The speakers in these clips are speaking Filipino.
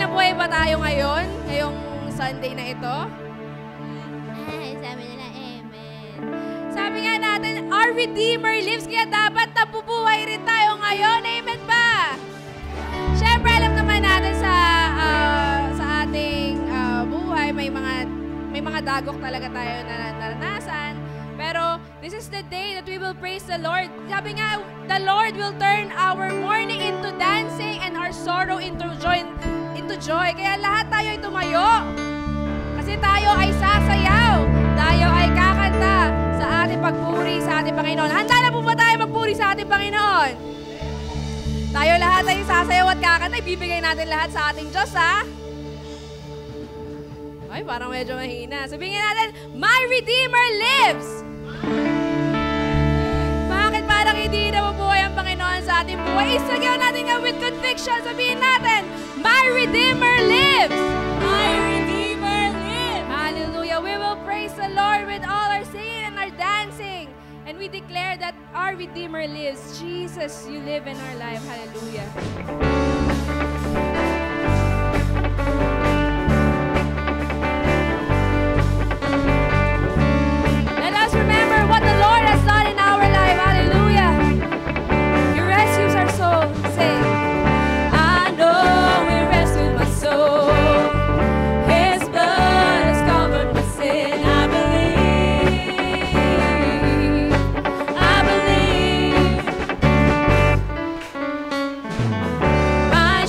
buhay ba tayo ngayon? Ngayong Sunday na ito? Ay, sabi nila, amen. Sabi nga natin, our Redeemer lives, kaya dapat nabubuhay rin tayo ngayon. Amen ba? Siyempre, alam naman natin sa ating buhay, may mga dagok talaga tayo na naranasan. Pero this is the day that we will praise the Lord. Sabi nga, the Lord will turn our mourning into dancing and our sorrow into joy. Kaya lahat tayo ay tumayo. Kasi tayo ay sasayaw. Tayo ay kakanta sa ating pagpuri sa ating Panginoon. Handa na po ba tayo magpuri sa ating Panginoon? Tayo lahat ay sasayaw at kakanta. Ibibigay natin lahat sa ating Diyos, ha? Ay, parang medyo mahina. Sabihin natin, my Redeemer lives! Bakit parang hindi na mabuhay ang Panginoon sa ating buhay? Isagaw natin nga with conviction. Sabihin natin, my Redeemer lives! My Redeemer lives! Hallelujah! We will praise the Lord with all our singing and our dancing. And we declare that our Redeemer lives. Jesus, you live in our life. Hallelujah! What the Lord has done in our life. Hallelujah. He rescues our soul. Sing. I know He rescued my soul. His blood has covered my sin. I believe. I believe. My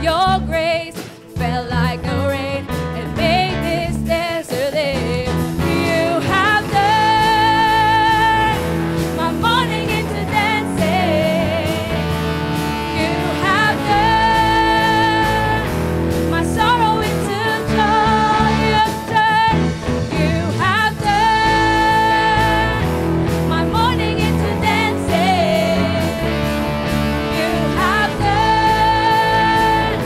Your grace fell like the rain and made this desert live. You have turned my mourning into dancing. You have turned my sorrow into joy. You have turned my mourning into dancing. You have turned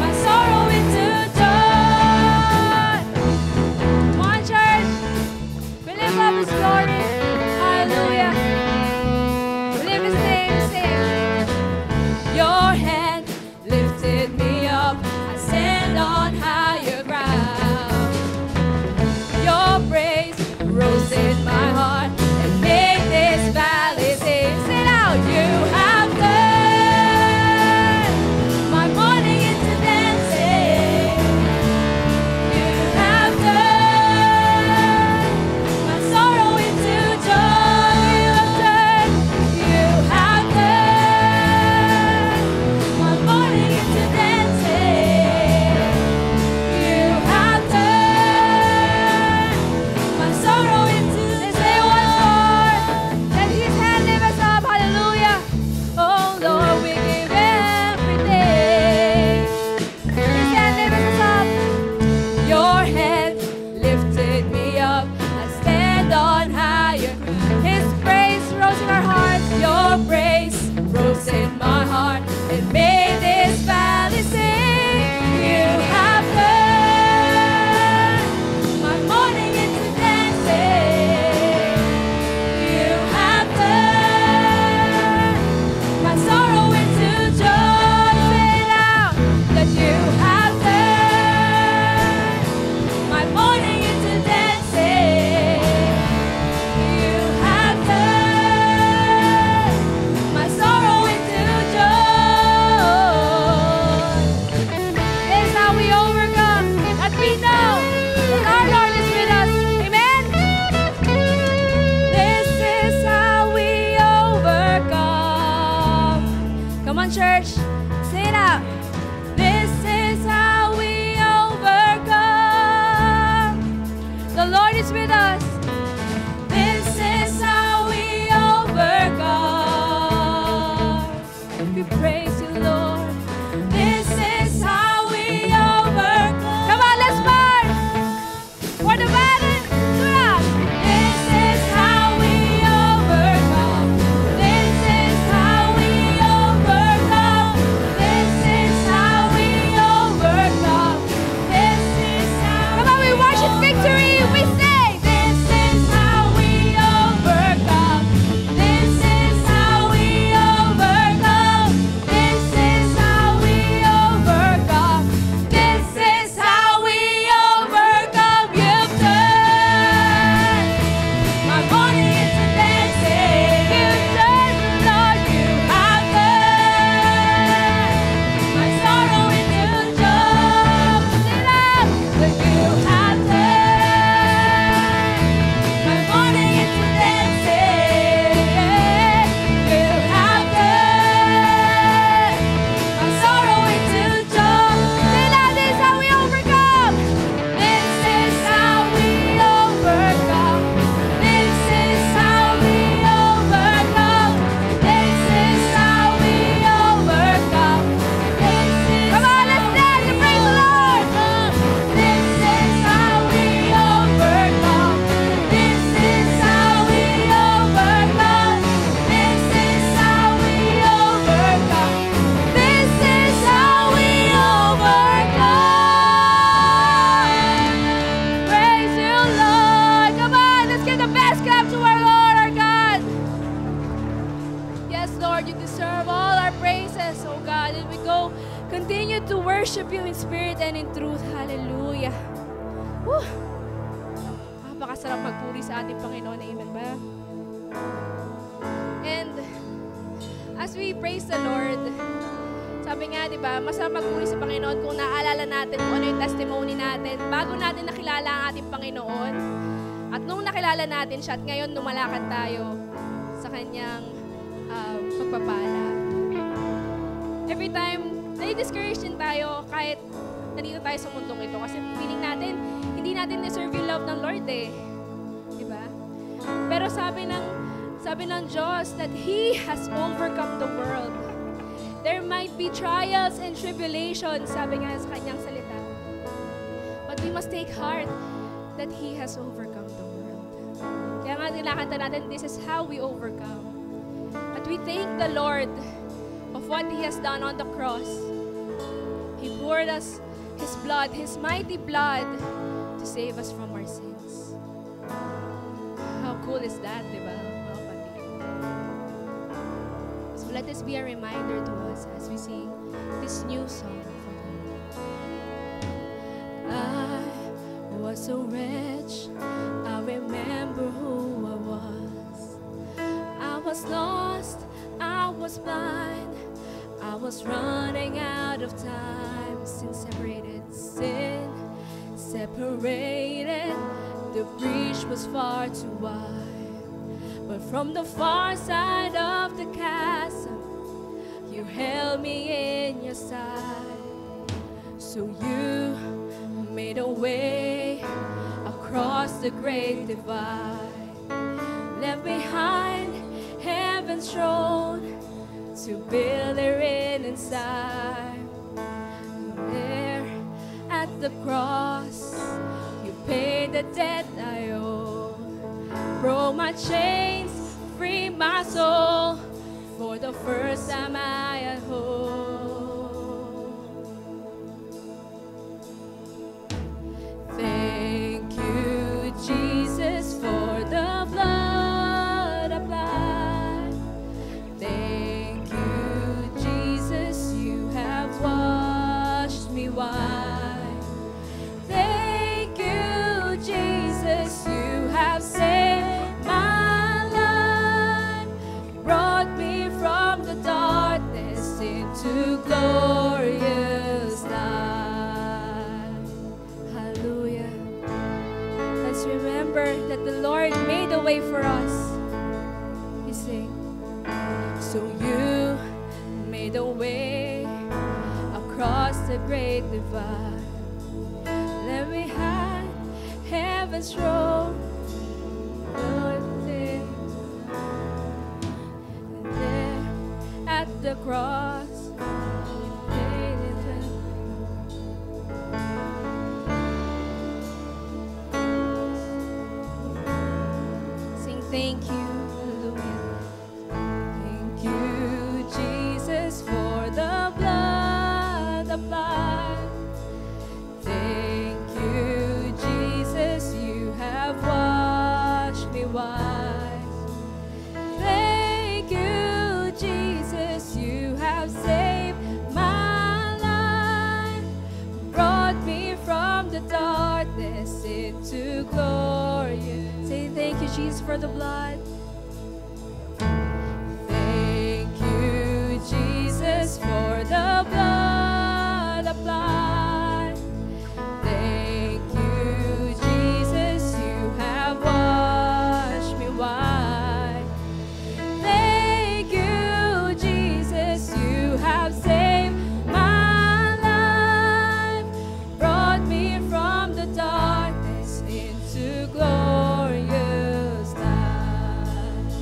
my sorrow into joy. One church, we lift up His glory. Hallelujah. We lift His name, sing. Your hand lifted me up. I stand on higher ground. Your praise rose in my heart and made this valley sing. Sing out. You have turned my mourning into dancing. You have turned my sorrow into joy. You have turned my mourning into dancing. You have turned my sorrow into. Let's say it once more. Let His hand lift us up. Hallelujah. Oh Lord, we give everything. His hand lift us up. Your hand lifted me up. I stand on higher. His praise rose in our hearts. Your praise rose in my heart and made this valley sing. You have turned my mourning into dancing. You have turned my sorrow into joy. Say it out. That you have turned my mourning into dancing. You have turned my sorrow into joy. This is how we overcome. That we know that our Lord is with us. Amen. This is how we overcome. Come on, church. Say it out. This is how we overcome. The Lord is with us. This is how we overcome. We praise you, Lord. This is how we overcome. Come on, let's march for the battle. This is how we overcome. This is how we overcome. This is how we overcome. This is how. Come on, we worship victory. We say, this is how we overcome. This is how we overcome. This is how we overcome. This is how we overcome. You've turned my mourning into dancing. You've turned, Lord. You have turned my sorrow into joy. Sing it out. That you have turned my mourning into dancing. You have turned my sorrow into joy. Sing it out. This is how we overcome. This is how we overcome. This is how we overcome. This is how we overcome. This is. Come on, let's dance and praise the Lord. This is how we overcome. This is how we overcome. This is how we overcome. This is how we overcome. Praise you, Lord. Come on, let's give the best clap to our Lord, our God. Yes, Lord, you deserve all our praises, oh God. And we go continue to worship you in spirit and in truth. Hallelujah. Woo! Napakasarap magpuri sa ating Panginoon. Amen ba? And as we praise the Lord, sabi nga, di ba, masarap magpuri sa Panginoon kung naaalala natin kung ano yung testimony natin bago natin nakilala ang ating Panginoon. At nung nakilala natin siya at ngayon lumalakad tayo sa kanyang pagpapala. Every time nai-discourage din tayo kahit nandito tayo sa mundong ito kasi feeling natin, hindi natin deserve yung love ng Lord eh. Diba? Pero sabi ng Diyos that He has overcome the world. There might be trials and tribulations, sabi nga sa kanyang salita. But we must take heart that He has overcome the world. Kaya nga nilakanta natin, this is how we overcome. At we thank the Lord of what He has done on the cross. He poured us His blood, His mighty blood, to save us from our sins. How cool is that, di ba, mga kapatid? So let this be a reminder to us as we sing this new song from the Lord. I was so rich, I remember who I was. I was lost, I was blind, I was running out of time. Sin separated, the breach was far too wide. But from the far side of the chasm, you held me in your side. So you made a way across the great divide, left behind heaven's throne to build a reign inside. There at the cross, you paid the debt I owed, broke my chains, freed my soul. For the first time I had hope. Thank you, Jesus, for the blood applied. Thank you, Jesus, you have washed me white. Thank you, Jesus, you have saved my life, brought me from the darkness into glorious light. Hallelujah. Let's remember that the Lord made a way for us. We sing. So you made a way across the great divide, left behind heaven's throne. And there at the cross, you paid it all. Sing thank you, hallelujah. Thank you, Jesus, for the blood applied. Thank you, Jesus, you have washed me white. Thank you, Jesus, you have saved my life, brought me from the darkness into glory. Say thank you, Jesus, for the blood. Thank you, Jesus, for the blood applied. Thank you, Jesus, you have washed me white. Thank you, Jesus, you have saved my life, brought me from the darkness into glorious light.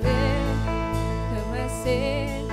There, my sin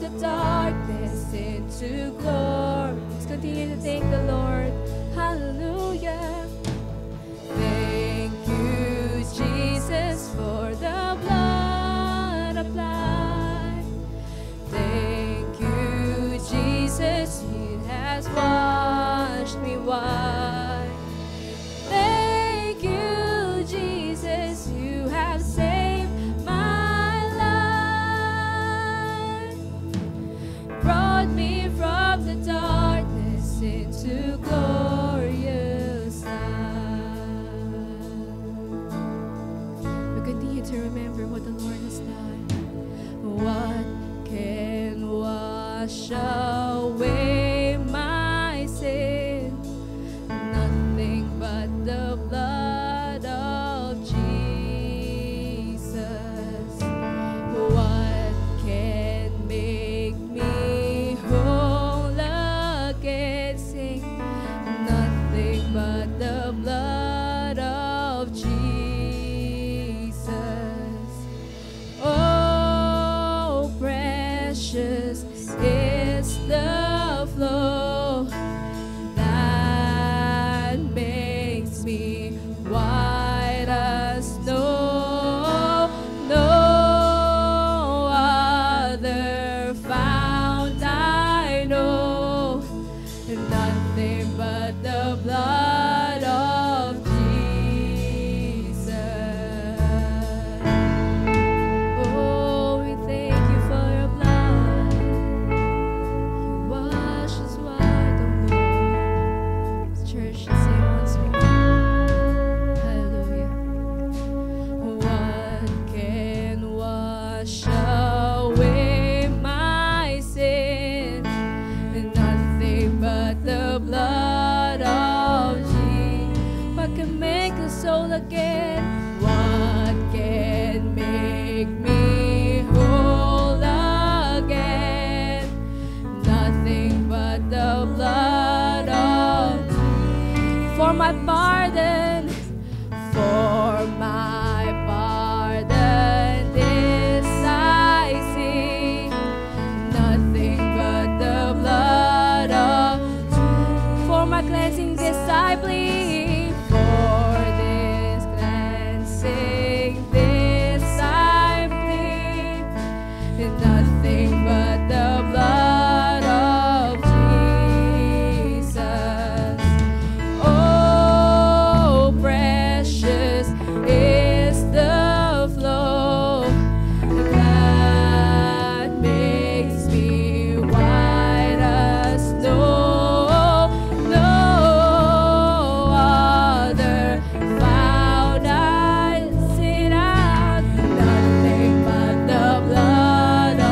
the darkness into glory. Let's continue to thank the Lord. Hallelujah. Thank you, Jesus, for the blood applied. Thank you, Jesus, He has washed me white. Thank you, Jesus, You have saved my life. Brought me from the darkness into glorious light. We continue to remember what the Lord has done. What can wash away my sin? Nothing but the blood of Jesus. What can make me whole again? Sing. Nothing but the blood of Jesus. Oh, precious is the flow that makes me white as snow. No other fount I know. Nothing but the blood of Jesus. Oh, we thank You for Your blood. You wash us white, oh Lord. Church, let's sing once more. Hallelujah. What can wash away my sin? Nothing but the blood of Jesus. What can make the soul again? What can make me whole again? Nothing but the blood of Jesus. For my pardon, for my pardon, this I sing. Nothing but the blood of Jesus. For my cleansing, this I plead. For this cleansing, this I plead. Nothing but the blood of Jesus. Oh, precious is the flow that makes me white as snow. No other found I sit out. Nothing but the blood of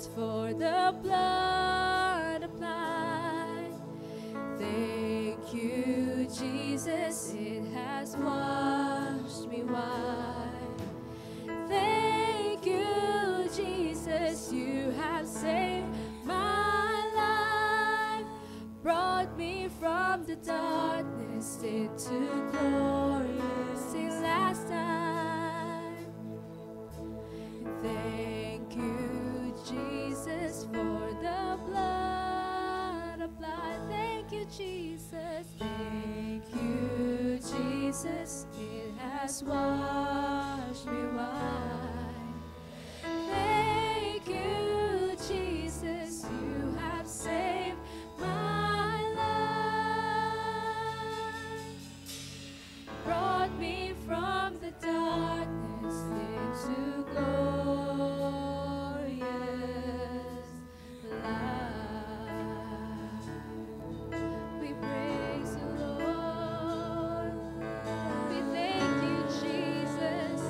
just for the blood applied. Thank you, Jesus, it has washed me white. Thank you, Jesus, you have saved my life, brought me from the darkness into glory. Sing last time. Thank you, Jesus, for the blood applied. Thank you, Jesus. Thank you, Jesus, it has washed me white. Thank you, Jesus, you have saved my life, brought me from the darkness into glorious light. We praise you, Lord. We thank you, Jesus.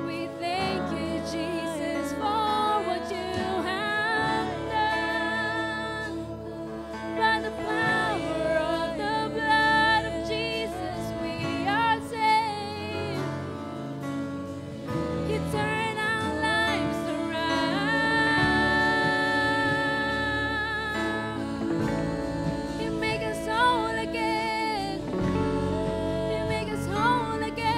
We thank you, Jesus, for what you have done. By the power of the blood of Jesus, we are saved. You turn our lives around. You make us whole again. You make us whole again.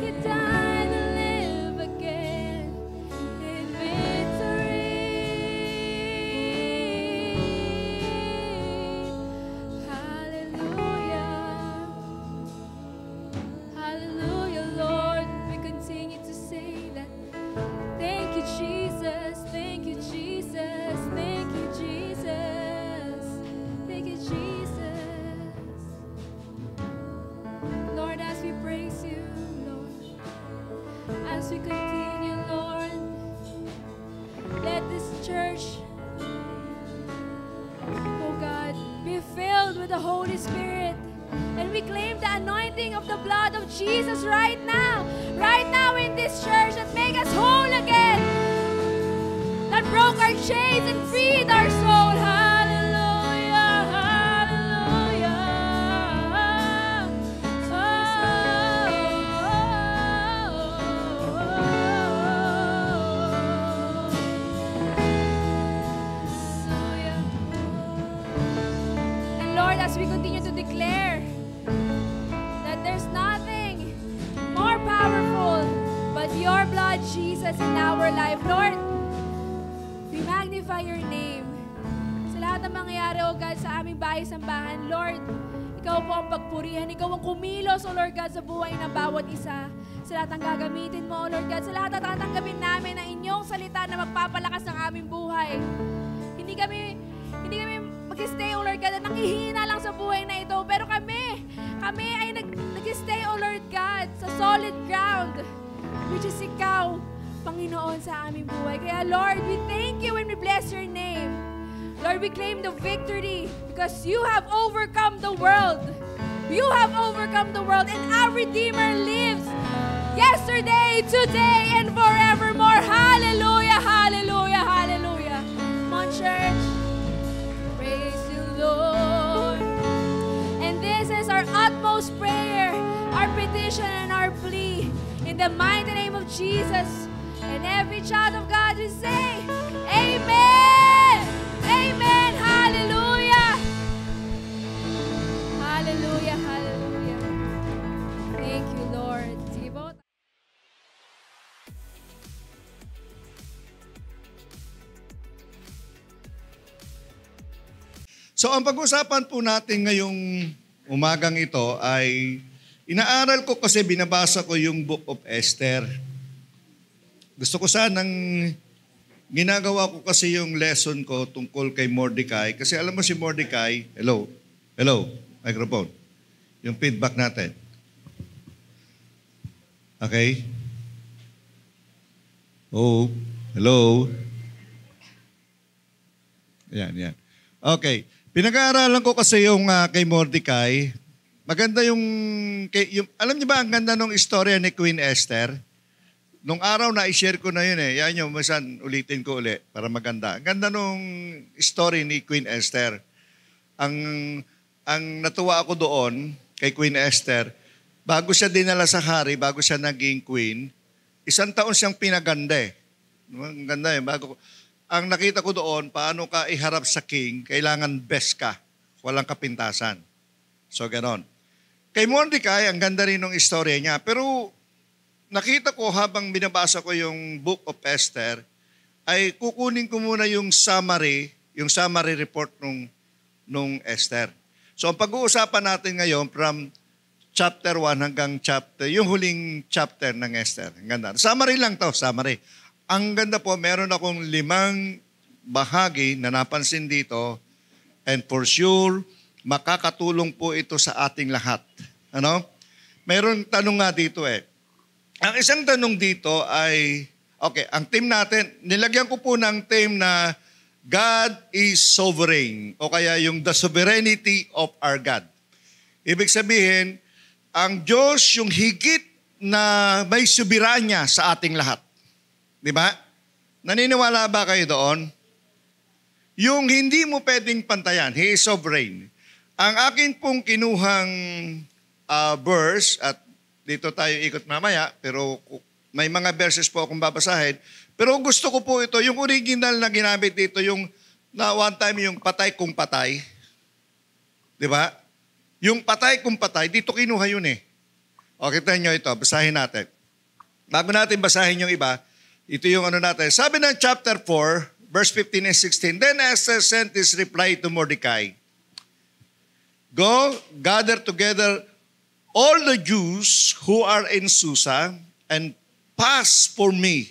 You died to live again in victory. Hallelujah. Hallelujah, Lord. We continue to say that. Thank you, Jesus. Thank you, Jesus. Thank you, Jesus. Thank you, Jesus. Lord, as we praise you, Lord, as we continue, Lord, let this church, oh God, be filled with the Holy Spirit. And we claim the anointing of the blood of Jesus right now in this church, that make us whole again, that broke our chains and freed our soul. Hallelujah, hallelujah. Hallelujah. And Lord, as we continue to declare that there's nothing more powerful but your blood, Jesus, in our life. Lord, we magnify your name. Sa lahat ng mangyayari, O God, sa aming bahay-sambahan, Lord, ikaw po ang pagpurihan. Ikaw ang kumilos, O Lord God, sa buhay ng bawat isa. Sa lahat ng gagamitin mo, O Lord God, sa lahat ng tatanggapin namin na inyong salita na magpapalakas ng aming buhay. Hindi kami mag-stay, O Lord God, na nangihina lang sa buhay na ito. Pero kami ay nag-stay, O Lord God, sa solid ground, which is ikaw, Panginoon, sa aming buhay. Kaya Lord, we thank you and we bless your name. Lord, we claim the victory because you have overcome the world. You have overcome the world, and our Redeemer lives yesterday, today, and forevermore. Hallelujah, hallelujah, hallelujah. Come on, church. Praise you, Lord. And this is our utmost prayer, our petition, and our plea. In the mighty name of Jesus. And every child of God will say, Amen! Amen! Hallelujah! Hallelujah! Hallelujah! Thank you, Lord. Sige po. So ang pag-usapan po natin ngayong umagang ito ay inaaral ko kasi binabasa ko yung Book of Esther. Gusto ko sanang ginagawa ko kasi yung lesson ko tungkol kay Mordecai. Kasi alam mo si Mordecai, hello, microphone, yung feedback natin. Okay? Oh, hello. Yan. Okay. Pinag-aaralan ko kasi yung kay Mordecai. Maganda yung alam niyo ba ang ganda ng istorya ni Queen Esther? Nung araw na i-share ko na yun eh. Yan yung masan ulitin ko uli para maganda. Ang ganda nung story ni Queen Esther. Ang natuwa ako doon kay Queen Esther, bago siya dinala sa hari, bago siya naging queen, 1 taon siyang pinaganda eh. Ang ganda eh. Ang nakita ko doon, paano ka iharap sa king, kailangan best ka. Walang kapintasan. So, ganon. Kay Mordecai, ang ganda rin ng istorya niya. Pero, nakita ko habang binabasa ko yung Book of Esther, ay kukunin ko muna yung summary report nung Esther. So, ang pag-uusapan natin ngayon from chapter 1 hanggang yung huling chapter ng Esther. Ang ganda. Summary lang to, summary. Ang ganda po, meron akong 5 bahagi na napansin dito, and for sure, makakatulong po ito sa ating lahat. Ano? Meron tanong nga dito eh. Ang isang tanong dito ay, okay, ang theme natin, nilagyan ko po ng theme na God is sovereign, o kaya yung the sovereignty of our God. Ibig sabihin, ang Diyos yung higit na may soberanya sa ating lahat. Di ba? Naniniwala ba kayo doon? Yung hindi mo pwedeng pantayan, He is sovereign. Ang akin pong kinuhang verse, at dito tayo ikot mamaya, pero may mga verses po akong babasahin. Pero gusto ko po ito, yung original na ginamit dito, yung na one time yung patay kung patay. Di ba? Yung patay kung patay, dito kinuha yun eh. O, kita nyo ito, basahin natin. Bago natin basahin yung iba, ito yung ano natin. Sabi ng chapter 4, verse 15 and 16, Then Esther sent this reply to Mordecai, Go, gather together all the Jews who are in Susa and fast for me.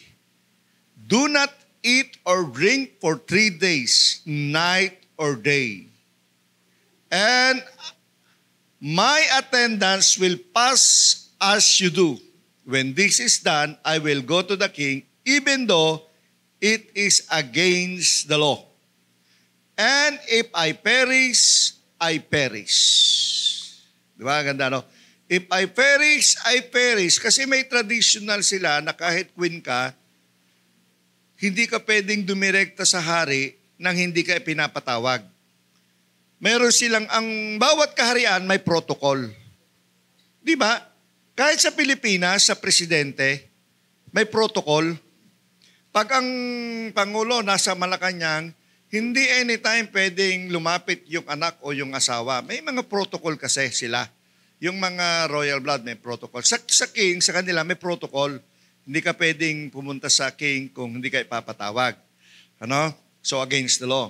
Do not eat or drink for 3 days, night or day. And my attendants will pass as you do. When this is done, I will go to the king, even though it is against the law. And if I perish, I perish. Di ba? Ganda, no? If I perish, I perish. Kasi may traditional sila na kahit queen ka, hindi ka pwedeng dumirekta sa hari nang hindi ka pinapatawag. Meron silang, ang bawat kaharian may protocol. Di ba? Kahit sa Pilipinas, sa presidente, may protocol. Pag ang Pangulo nasa Malacanang, hindi anytime pwedeng lumapit yung anak o yung asawa. May mga protocol kasi sila. Yung mga royal blood may protocol. Sa king, sa kanila may protocol. Hindi ka pwedeng pumunta sa king kung hindi ka ipapatawag. Ano? So against the law.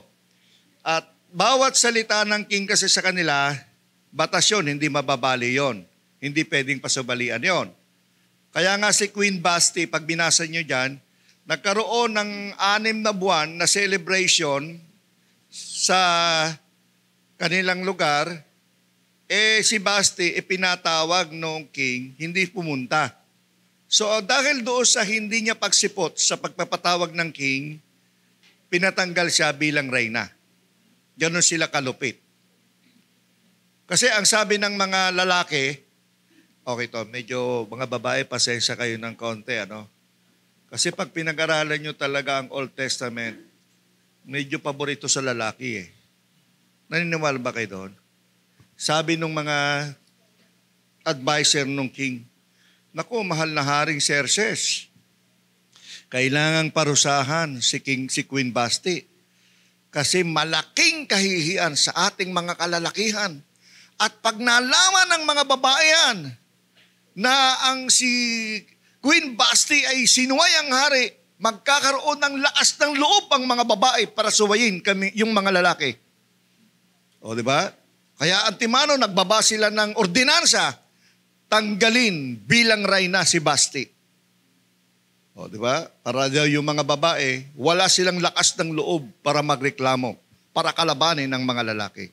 At bawat salita ng king kasi sa kanila, batas yun, hindi mababali yon. Hindi pwedeng pasubalian yon. Kaya nga si Queen Basti, pag binasa nyo dyan, nagkaroon ng 6 na buwan na celebration sa kanilang lugar, si Basti ipinatawag noong king, hindi pumunta. So dahil doon sa hindi niya pagsipot sa pagpapatawag ng king, pinatanggal siya bilang reyna. Ganon sila kalupit. Kasi ang sabi ng mga lalaki, okay to, medyo mga babae, pasensya kayo ng konti, ano? Kasi pag pinag-aralan nyo talaga ang Old Testament, medyo paborito sa lalaki eh. Naniniwala ba kayo doon? Sabi nung mga advisor nung king, naku, mahal na Haring Xerxes, kailangang parusahan si Queen Basti kasi malaking kahihiyan sa ating mga kalalakihan. At pag nalaman ng mga babae yan na ang si Queen Basti ay sinuway ang hari, magkakaroon ng lakas ng loob ang mga babae para suwayin kami, yung mga lalaki. O, di ba? Kaya antimano, nagbaba sila ng ordinansa, tanggalin bilang reyna si Basti. O, di ba? Para daw yung mga babae, wala silang lakas ng loob para magreklamo, para kalabanin ng mga lalaki.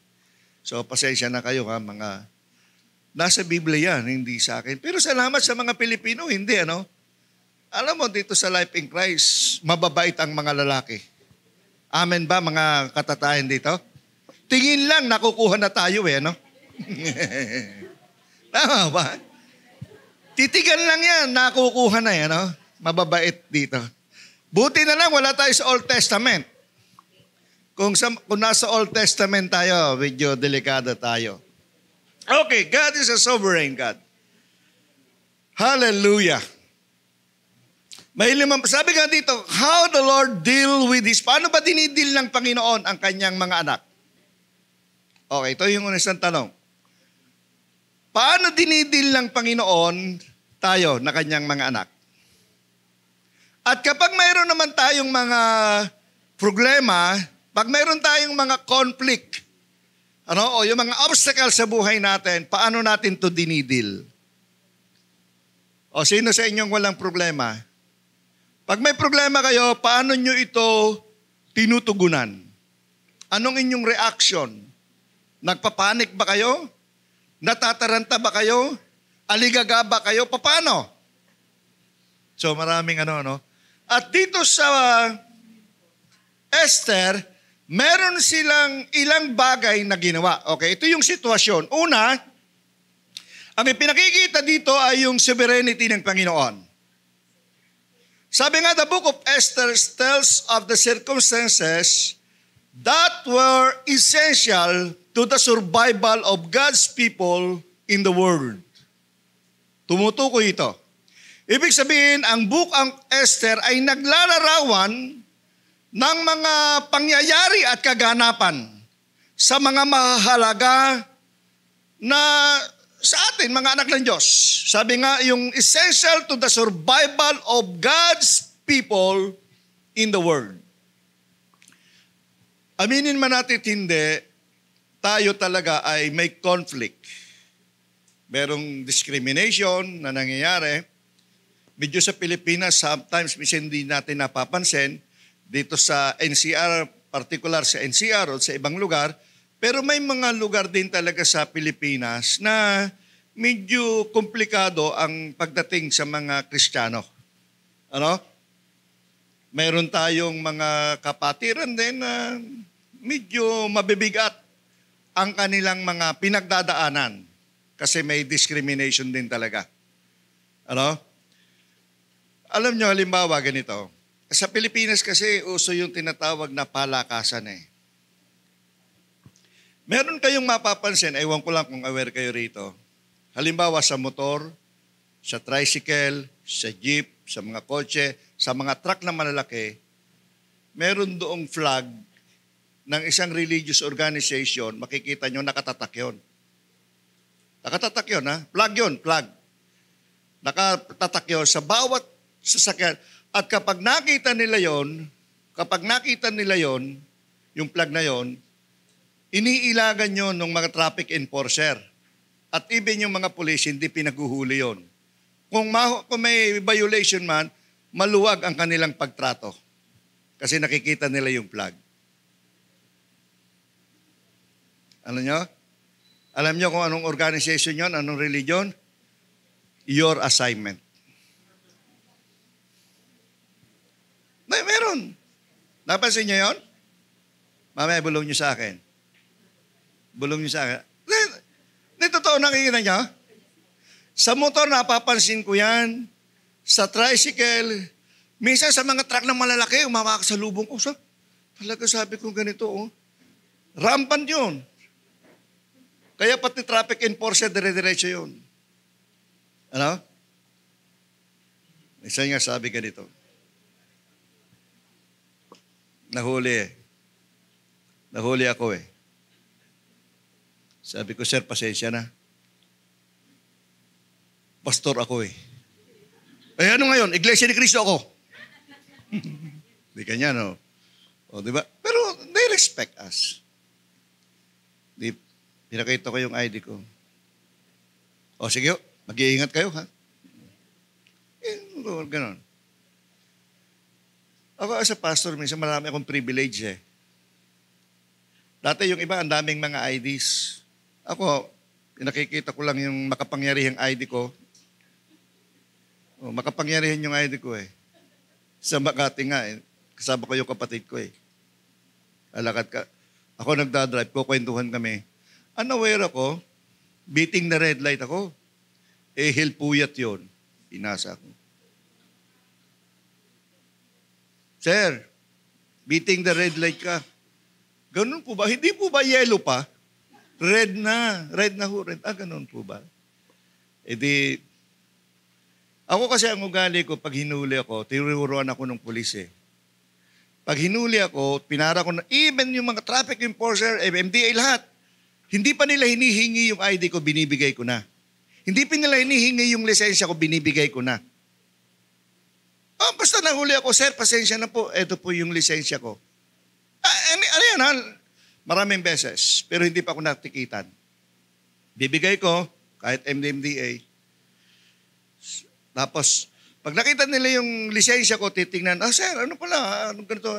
So, pasensya na kayo ha, mga nasa Biblia yan, hindi sa akin. Pero salamat sa mga Pilipino, hindi ano? Alam mo, dito sa Life in Christ, mababait ang mga lalaki. Amen ba mga katatayan dito? Tingin lang, nakukuha na tayo eh, no? Tama ba? Titigan lang yan, nakukuha na yan, no? mababait dito. Buti na lang wala tayo sa Old Testament. Kung nasa Old Testament tayo, medyo delikado tayo. Okay, God is a sovereign God. Hallelujah. Sabi nga dito, how the Lord deal with this? Paano ba dinidil ng Panginoon ang kanyang mga anak? Okay, ito yung unisang tanong. Paano dinidil ng Panginoon tayo na kanyang mga anak? At kapag mayroon naman tayong mga problema, pag mayroon tayong mga conflict, o yung mga obstacles sa buhay natin, paano natin to dinidil? O sino sa inyong walang problema? Pag may problema kayo, paano nyo ito tinutugunan? Anong inyong reaction? Nagpapanik ba kayo? Natataranta ba kayo? Aligaga ba kayo? Paano? So maraming no? At dito sa Esther, meron silang ilang bagay na ginawa. Okay, ito yung sitwasyon. Una, ang ipinakikita dito ay yung sovereignty ng Panginoon. Sabi nga, the book of Esther tells of the circumstances that were essential to the survival of God's people in the world. Tumutukoy ito. Ibig sabihin, ang book of Esther ay naglalarawan ng mga pangyayari at kaganapan sa mga mahalaga na sa atin, mga anak ng Diyos. Sabi nga, yung essential to the survival of God's people in the world. Aminin man natin hindi, tayo talaga ay may conflict. Merong discrimination na nangyayari. Medyo sa Pilipinas, sometimes hindi natin napapansin. Dito sa NCR, particular sa NCR o sa ibang lugar, pero may mga lugar din talaga sa Pilipinas na medyo komplikado ang pagdating sa mga Kristiyano. Mayroon tayong mga kapatiran din na medyo mabibigat ang kanilang mga pinagdadaanan kasi may discrimination din talaga. Alam nyo, halimbawa ganito, sa Pilipinas kasi uso yung tinatawag na palakasan eh. Meron kayong mapapansin, ewan ko lang kung aware kayo rito. Halimbawa sa motor, sa tricycle, sa jeep, sa mga kotse, sa mga truck na malalaki, meron doong flag ng isang religious organization, makikita nyo nakatatak yun. Nakatatak yun, ha? Flag yun, flag. Nakatatak yun sa bawat sasakyan. At kapag nakita nila yon, yung flag na yon, iniilagan yon ng mga traffic enforcer. At even yung mga pulis, hindi pinaghuhuli yon. Kung may violation man, maluwag ang kanilang pagtrato. Kasi nakikita nila yung flag. Alam nyo kung anong organization yon, anong religion? Your assignment. Meron. Napansin nyo yon? Mamaya, bulong nyo sa akin. Totoo nakikita nyo? Sa motor, napapansin ko yan. Sa tricycle. Minsan sa mga truck na malalaki, umama ka sa lubong ko. Talaga sabi ko ganito, rampant yun. Kaya pati traffic enforcer, dire-diretso yun. Isa nga sabi ganito. Nahuli ako eh. Sabi ko, sir, pasensya na. Pastor ako eh. Ano ngayon? Iglesia ni Cristo ako. Di kanya, no? O, di ba? Pero they respect us. Pinakita ko yung ID ko. O, sige, mag-iingat kayo, ha? Ganon. Ako as a pastor, minsan marami akong privilege eh. Dati yung iba, ang daming mga IDs. Ako, nakikita ko lang yung makapangyarihang ID ko. Makapangyarihan yung ID ko eh. Sa Makati nga eh. Kasama ko yung kapatid ko eh. Alakad ka. Ako nagdadrive, kukwentuhan kami. Unaware ako, beating na red light ako. Hilpuyat yun. Inasa ko. Sir, beating the red light ka. Ganun po ba? Hindi po ba yellow pa? Red na. Red na ho. Red. Ganun po ba? E di, ako kasi ang ugali ko, pag hinuli ako, tinuruan ako ng pulis eh. Pag hinuli ako, pinara ko na, even yung mga traffic enforcer, MMDA, lahat, hindi pa nila hinihingi yung ID ko, binibigay ko na. Hindi pa nila hinihingi yung lisensya ko, binibigay ko na. Basta nahuli ako, sir, pasensya na po, ito po yung lisensya ko. Ano yan, maraming beses, pero hindi pa ako natikitan. Bibigay ko, kahit MMDA. Tapos, pag nakita nila yung lisensya ko, titingnan, sir, ano pala, anong ganito,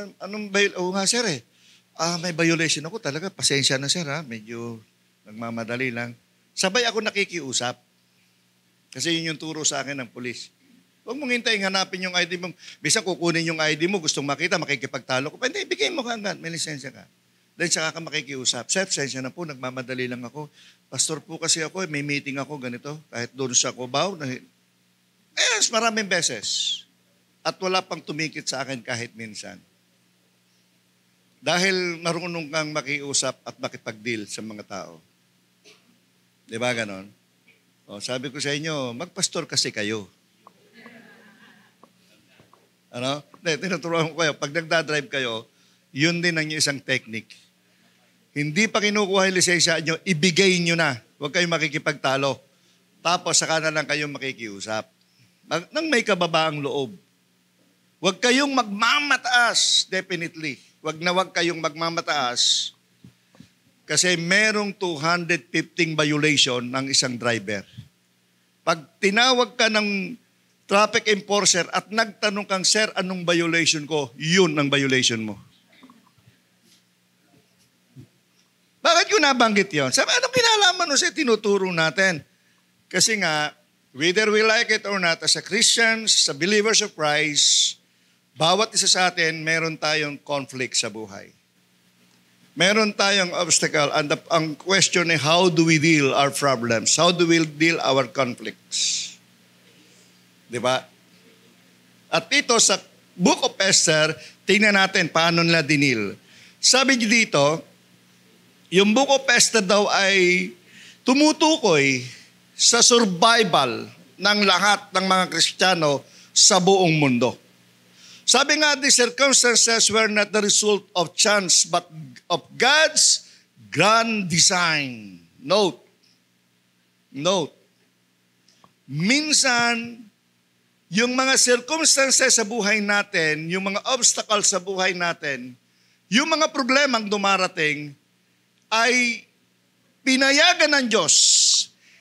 nga sir may violation ako talaga, pasensya na sir medyo nagmamadali lang. Sabay ako nakikiusap. Kasi yun yung turo sa akin ng pulis. Huwag mong hintayin, hanapin yung ID mo. Bisa kukunin yung ID mo, gustong makita, makikipagtalo ko. Hindi, ibigay mo kagad, may lisensya ka. Then saka ka makikiusap. Sir, pasensya na po, nagmamadali lang ako. Pastor po kasi ako, may meeting ako, ganito. Kahit doon sa Cubao, yes, maraming beses. At wala pang tumikit sa akin kahit minsan. Dahil marunong kang makiusap at makipag-deal sa mga tao. Di ba ganon? Sabi ko sa inyo, magpastor kasi kayo. Ano? Tinuturuan ko kayo. Pag nagdadrive kayo, yun din ang isang technique. Hindi pa kinukuha yung lisensya nyo, ibigay nyo na. Huwag kayong makikipagtalo. Tapos saka na lang kayong makikiusap. Nang may kababaang loob. Huwag kayong magmamataas, definitely. Huwag kayong magmamataas kasi merong 215 violation ng isang driver. Pag tinawag ka ng traffic enforcer at nagtanong kang, sir, anong violation ko? Yun ang violation mo. Bakit ko nabanggit yun? Sabi, anong kinalaman mo sa tinuturo natin? Kasi nga, whether we like it or not, as a Christians, as a believers of Christ, bawat isa sa atin, meron tayong conflict sa buhay. Meron tayong obstacle. And ang question ay, how do we deal our problems? How do we deal our conflicts? Diba? At ito sa Book of Esther, tingnan natin paano nila dinil. Sabi niyo dito, yung Book of Esther daw ay tumutukoy sa survival ng lahat ng mga Kristiyano sa buong mundo. Sabi nga, the circumstances were not the result of chance but of God's grand design. Note. Minsan, yung mga circumstances sa buhay natin, yung mga obstacles sa buhay natin, yung mga problemang dumarating, ay pinayagan ng Diyos,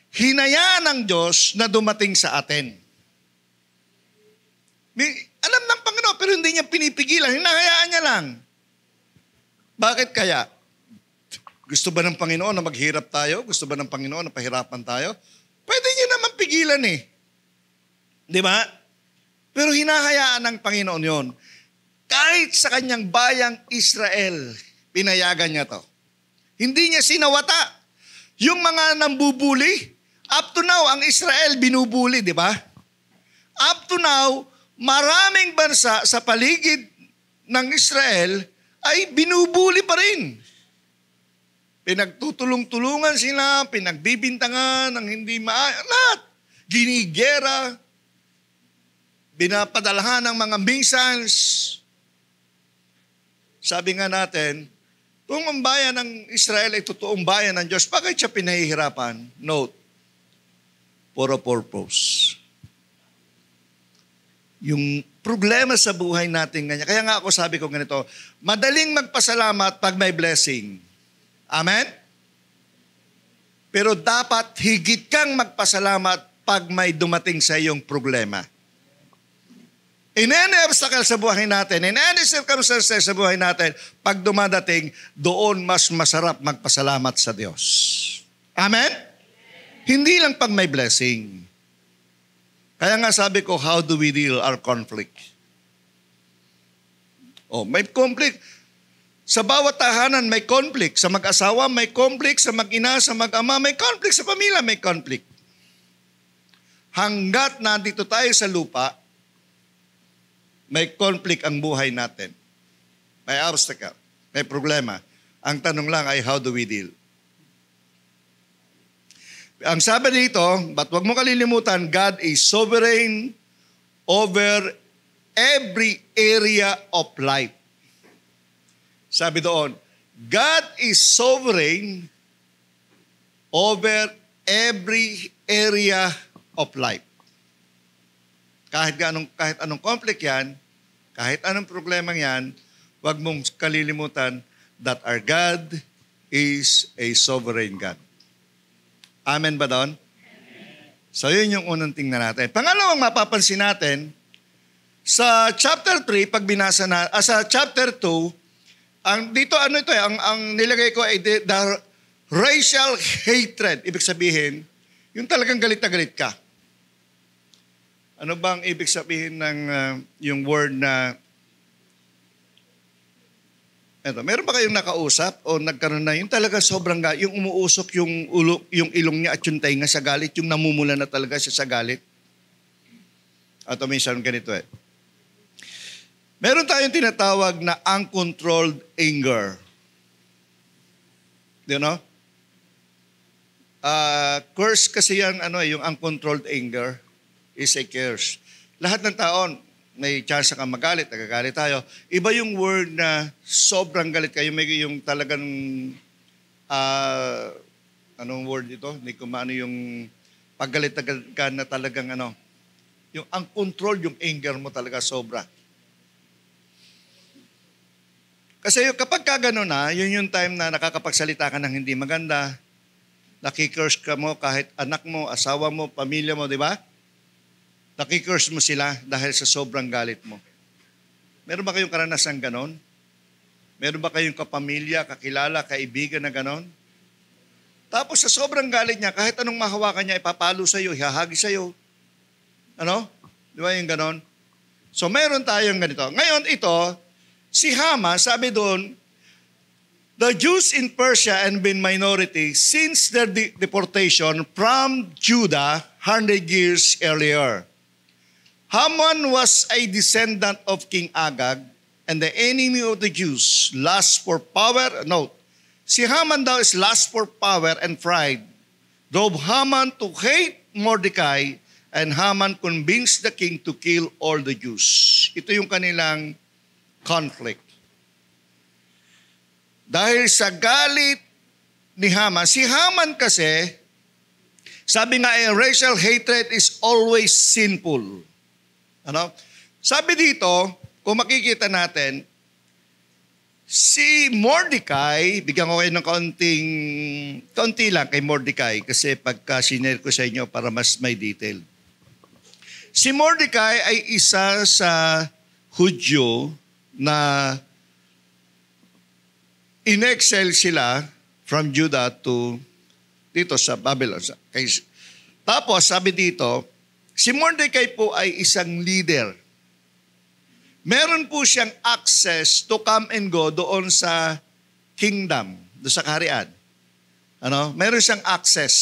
hinayaan ng Diyos na dumating sa atin. Alam ng Panginoon, pero hindi niya pinipigilan, hinahayaan niya lang. Bakit kaya? Gusto ba ng Panginoon na maghirap tayo? Gusto ba ng Panginoon na pahirapan tayo? Pwede niya naman pigilan eh. Di ba? Pero hinahayaan ng Panginoon yon. Kahit sa kanyang bayang Israel, pinayagan niya to. Hindi niya sinawata. Yung mga nambubuli, up to now, ang Israel binubuli, di ba? Up to now, maraming bansa sa paligid ng Israel ay binubuli pa rin. Pinagtutulong-tulungan sila, pinagbibintangan ng hindi lahat. Ginigera, binapadalhan ng mga missiles. Sabi nga natin, kung ang bayan ng Israel ay totoong bayan ng Diyos, bakit siya pinahihirapan? Note, for a purpose. Yung problema sa buhay natin ganyan. Kaya nga ako sabi ko ganito, madaling magpasalamat pag may blessing. Amen? Pero dapat higit kang magpasalamat pag may dumating sa iyong problema. In any obstacle sa buhay natin, in any circumstances sa buhay natin, pag dumadating, doon mas masarap magpasalamat sa Diyos. Amen? Hindi lang pag may blessing. Kaya nga sabi ko, how do we deal our conflict? May conflict. Sa bawat tahanan may conflict. Sa mag-asawa may conflict. Sa mag-ina, sa mag-ama may conflict. Sa pamilya may conflict. Hanggat nandito tayo sa lupa, may conflict ang buhay natin. May obstacle, may problema. Ang tanong lang ay how do we deal? Ang sabi dito, but wag mo kalilimutan, God is sovereign over every area of life. Sabi doon, God is sovereign over every area of life. Kahit anong conflict yan, kahit anong problema yan, wag mong kalilimutan that our God is a sovereign God. Amen ba doon? So yun yung unang tingnan natin. Pangalawang mapapansin natin, sa chapter 3, pag binasa na, sa chapter 2, dito ang nilagay ko ay the racial hatred. Ibig sabihin, yung talagang galit na galit ka. Ano bang ibig sabihin ng yung word na eto, meron ba kayong nakausap o nagkaroon na yung talaga sobrang yung umuusok yung ilong niya at yung tainga sa galit, yung namumula na talaga siya sa galit? At minsan ganito meron tayong tinatawag na uncontrolled anger. You know? Curse kasi yan, yung uncontrolled anger is a curse. Lahat ng taon, may chance kang magalit, nagagalit tayo. Iba yung word na sobrang galit kayo, may yung talagang, anong word ito? Hindi ko maano yung paggalit ka na talagang yung uncontrolled yung anger mo talaga sobra. Kasi kapag ka gano'n yun yung time na nakakapagsalita ka ng hindi maganda, nakikurse ka mo kahit anak mo, asawa mo, pamilya mo, di ba? Nakikurse mo sila dahil sa sobrang galit mo. Meron ba kayong karanasan ganon? Meron ba kayong kapamilya, kakilala, kaibigan na ganon? Tapos sa sobrang galit niya, kahit anong mahawakan niya, ipapalo sa'yo, ihahagi sa'yo. Di ba yung ganon? So meron tayong ganito. Ngayon ito, si Haman, sabi doon, the Jews in Persia and been minority since their deportation from Judah 100 years earlier. Haman was a descendant of King Agag and the enemy of the Jews, lust for power. Note, si Haman daw is lust for power and pride, drove Haman to hate Mordecai, and Haman convinced the king to kill all the Jews. Ito yung kanilang conflict. Dahil sa galit ni Haman, si Haman kasi, sabi nga racial hatred is always sinful. Sabi dito, kung makikita natin, si Mordecai, bigyan ko kayo ng kaunti lang kay Mordecai kasi pagka sinare ko sa inyo para mas may detail. Si Mordecai ay isa sa Hudyo na in-exile sila from Judah to dito sa Babylon. Tapos sabi dito, si Mordecai po ay isang leader. Meron po siyang access to come and go doon sa kingdom, doon sa kaharian. Meron siyang access.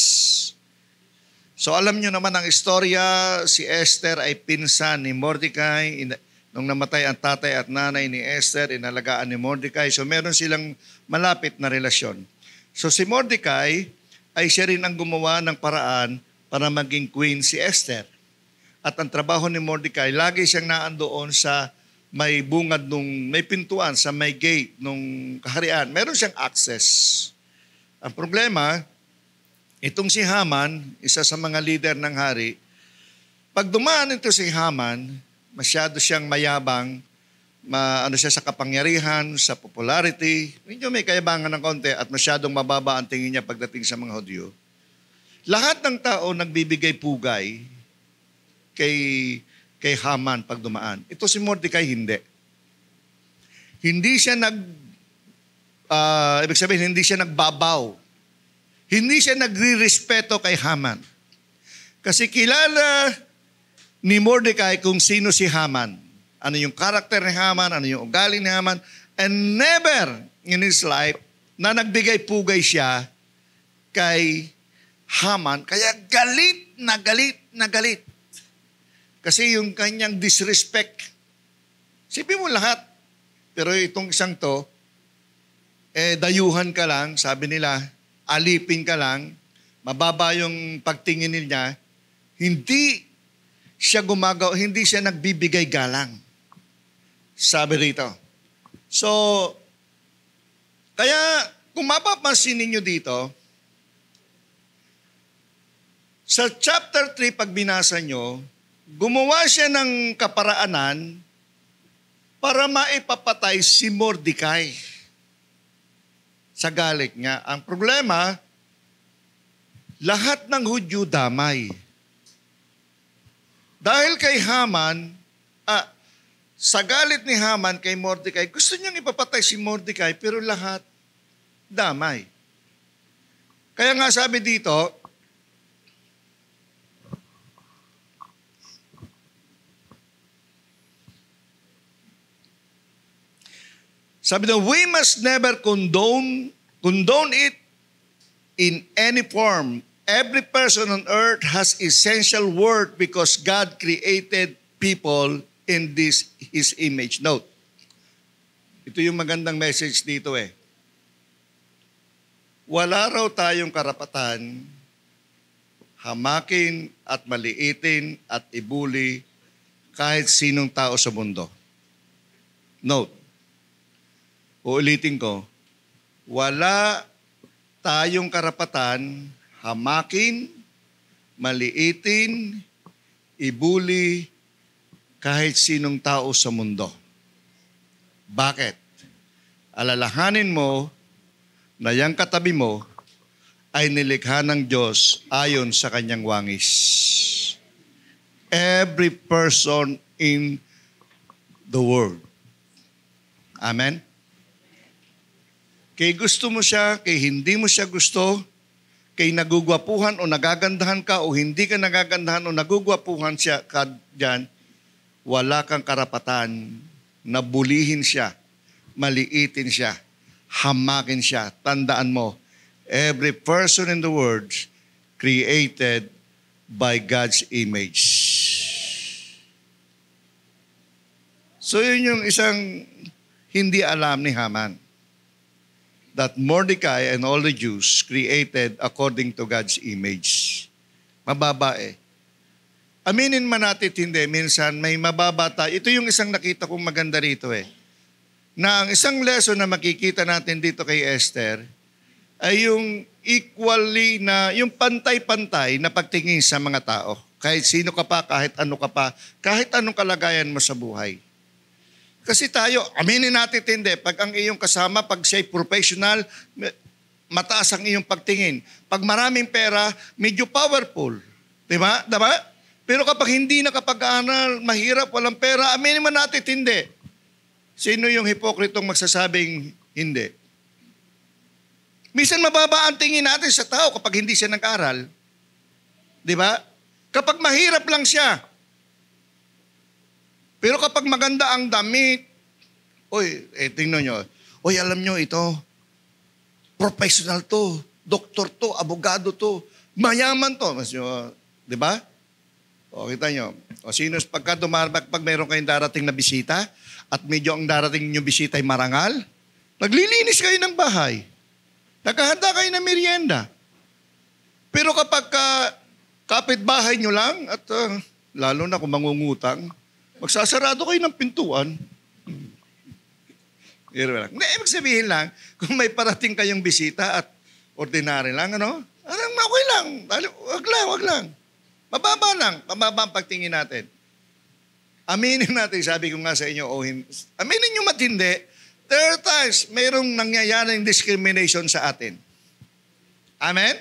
So alam nyo naman ang istorya, si Esther ay pinsan ni Mordecai. Nung namatay ang tatay at nanay ni Esther, inalagaan ni Mordecai. So meron silang malapit na relasyon. So si Mordecai ay siya rin ang gumawa ng paraan para maging queen si Esther. At ang trabaho ni Mordecai, lagi siyang naandoon sa may bungad may pintuan, sa may gate nung kaharian. Meron siyang access. Ang problema, itong si Haman, isa sa mga leader ng hari, pag dumaan ito si Haman, masyado siyang mayabang, siya sa kapangyarihan, sa popularity, medyo may kayabangan ng konti at masyadong mababa ang tingin niya pagdating sa mga Hudyo. Lahat ng tao nagbibigay pugay kay Haman pag dumaan. Ito si Mordecai hindi. Hindi siya ibig sabihin, hindi siya nagbabaw. Hindi siya nagre-respeto kay Haman. Kasi kilala ni Mordecai kung sino si Haman. Ano yung karakter ni Haman, ano yung ugali ni Haman. And never in his life na nagbigay pugay siya kay Haman. Kaya galit na galit na galit. Kasi yung kanyang disrespect Sipin mo lahat. Pero itong isang to, dayuhan ka lang, sabi nila, alipin ka lang, mababa yung pagtingin niya, hindi siya hindi siya nagbibigay galang. Sabi rito. So, kaya kung mapapansin ninyo dito, sa chapter 3, pag binasa nyo, gumawa siya ng kaparaanan para maipapatay si Mordecai sa galit niya. Ang problema, lahat ng Hudyo damay. Dahil kay Haman, sa galit ni Haman kay Mordecai, gusto niyang ipapatay si Mordecai pero lahat damay. Kaya nga sabi dito, sabi daw, we must never condone it in any form. Every person on earth has essential worth because God created people in His image. Note, ito yung magandang message dito Wala raw tayong karapatan hamakin at maliitin at ibuli kahit sinong tao sa mundo. Note, uulitin ko, wala tayong karapatan hamakin, maliitin, ibuli kahit sinong tao sa mundo. Bakit? Alalahanin mo na yang katabi mo ay nilikha ng Diyos ayon sa kanyang wangis. Every person in the world. Amen? Kay gusto mo siya, kay hindi mo siya gusto, kay nagugwapuhan o nagagandahan ka o hindi ka nagagandahan o nagugwapuhan siya ka dyan, wala kang karapatan na bulihin siya, maliitin siya, hamakin siya. Tandaan mo, every person in the world created by God's image. So yun yung isang hindi alam ni Haman. That Mordecai and all the Jews created according to God's image. Mababa Aminin man natin hindi, minsan may mababa tayo. Ito yung isang nakita kong maganda rito Na ang isang lesson na makikita natin dito kay Esther ay yung equally na, yung pantay-pantay na pagtingin sa mga tao. Kahit sino ka pa, kahit anong kalagayan mo sa buhay. Kasi tayo, aminin natin hindi, pag ang iyong kasama, pag siya'y professional, mataas ang iyong pagtingin. Pag maraming pera, medyo powerful. Diba? Diba? Pero kapag hindi nakapag-aaral, mahirap, walang pera, aminin man natin hindi. Sino yung hipokritong magsasabing hindi? Minsan mababa ang tingin natin sa tao kapag hindi siya nag-aral. Diba? Kapag mahirap lang siya, pero kapag maganda ang damit, tingnan nyo, alam nyo ito, professional to, doktor to, abogado to, mayaman to. Di ba? Kita nyo. Pag mayroon kayong darating na bisita, at medyo ang darating nyo bisita ay marangal, naglilinis kayo ng bahay. Naghahanda kayo ng merienda. Pero kapag kapitbahay nyo lang, at lalo na kung mangungutang, magsasarado kayo ng pintuan. Hindi, ibig sabihin lang, kung may parating kayong bisita at ordinary lang, okay lang. Wag lang. Mababa ang pagtingin natin. Aminin natin, sabi ko nga sa inyo, aminin nyo matindi, there are times mayroong nangyayaring discrimination sa atin. Amen?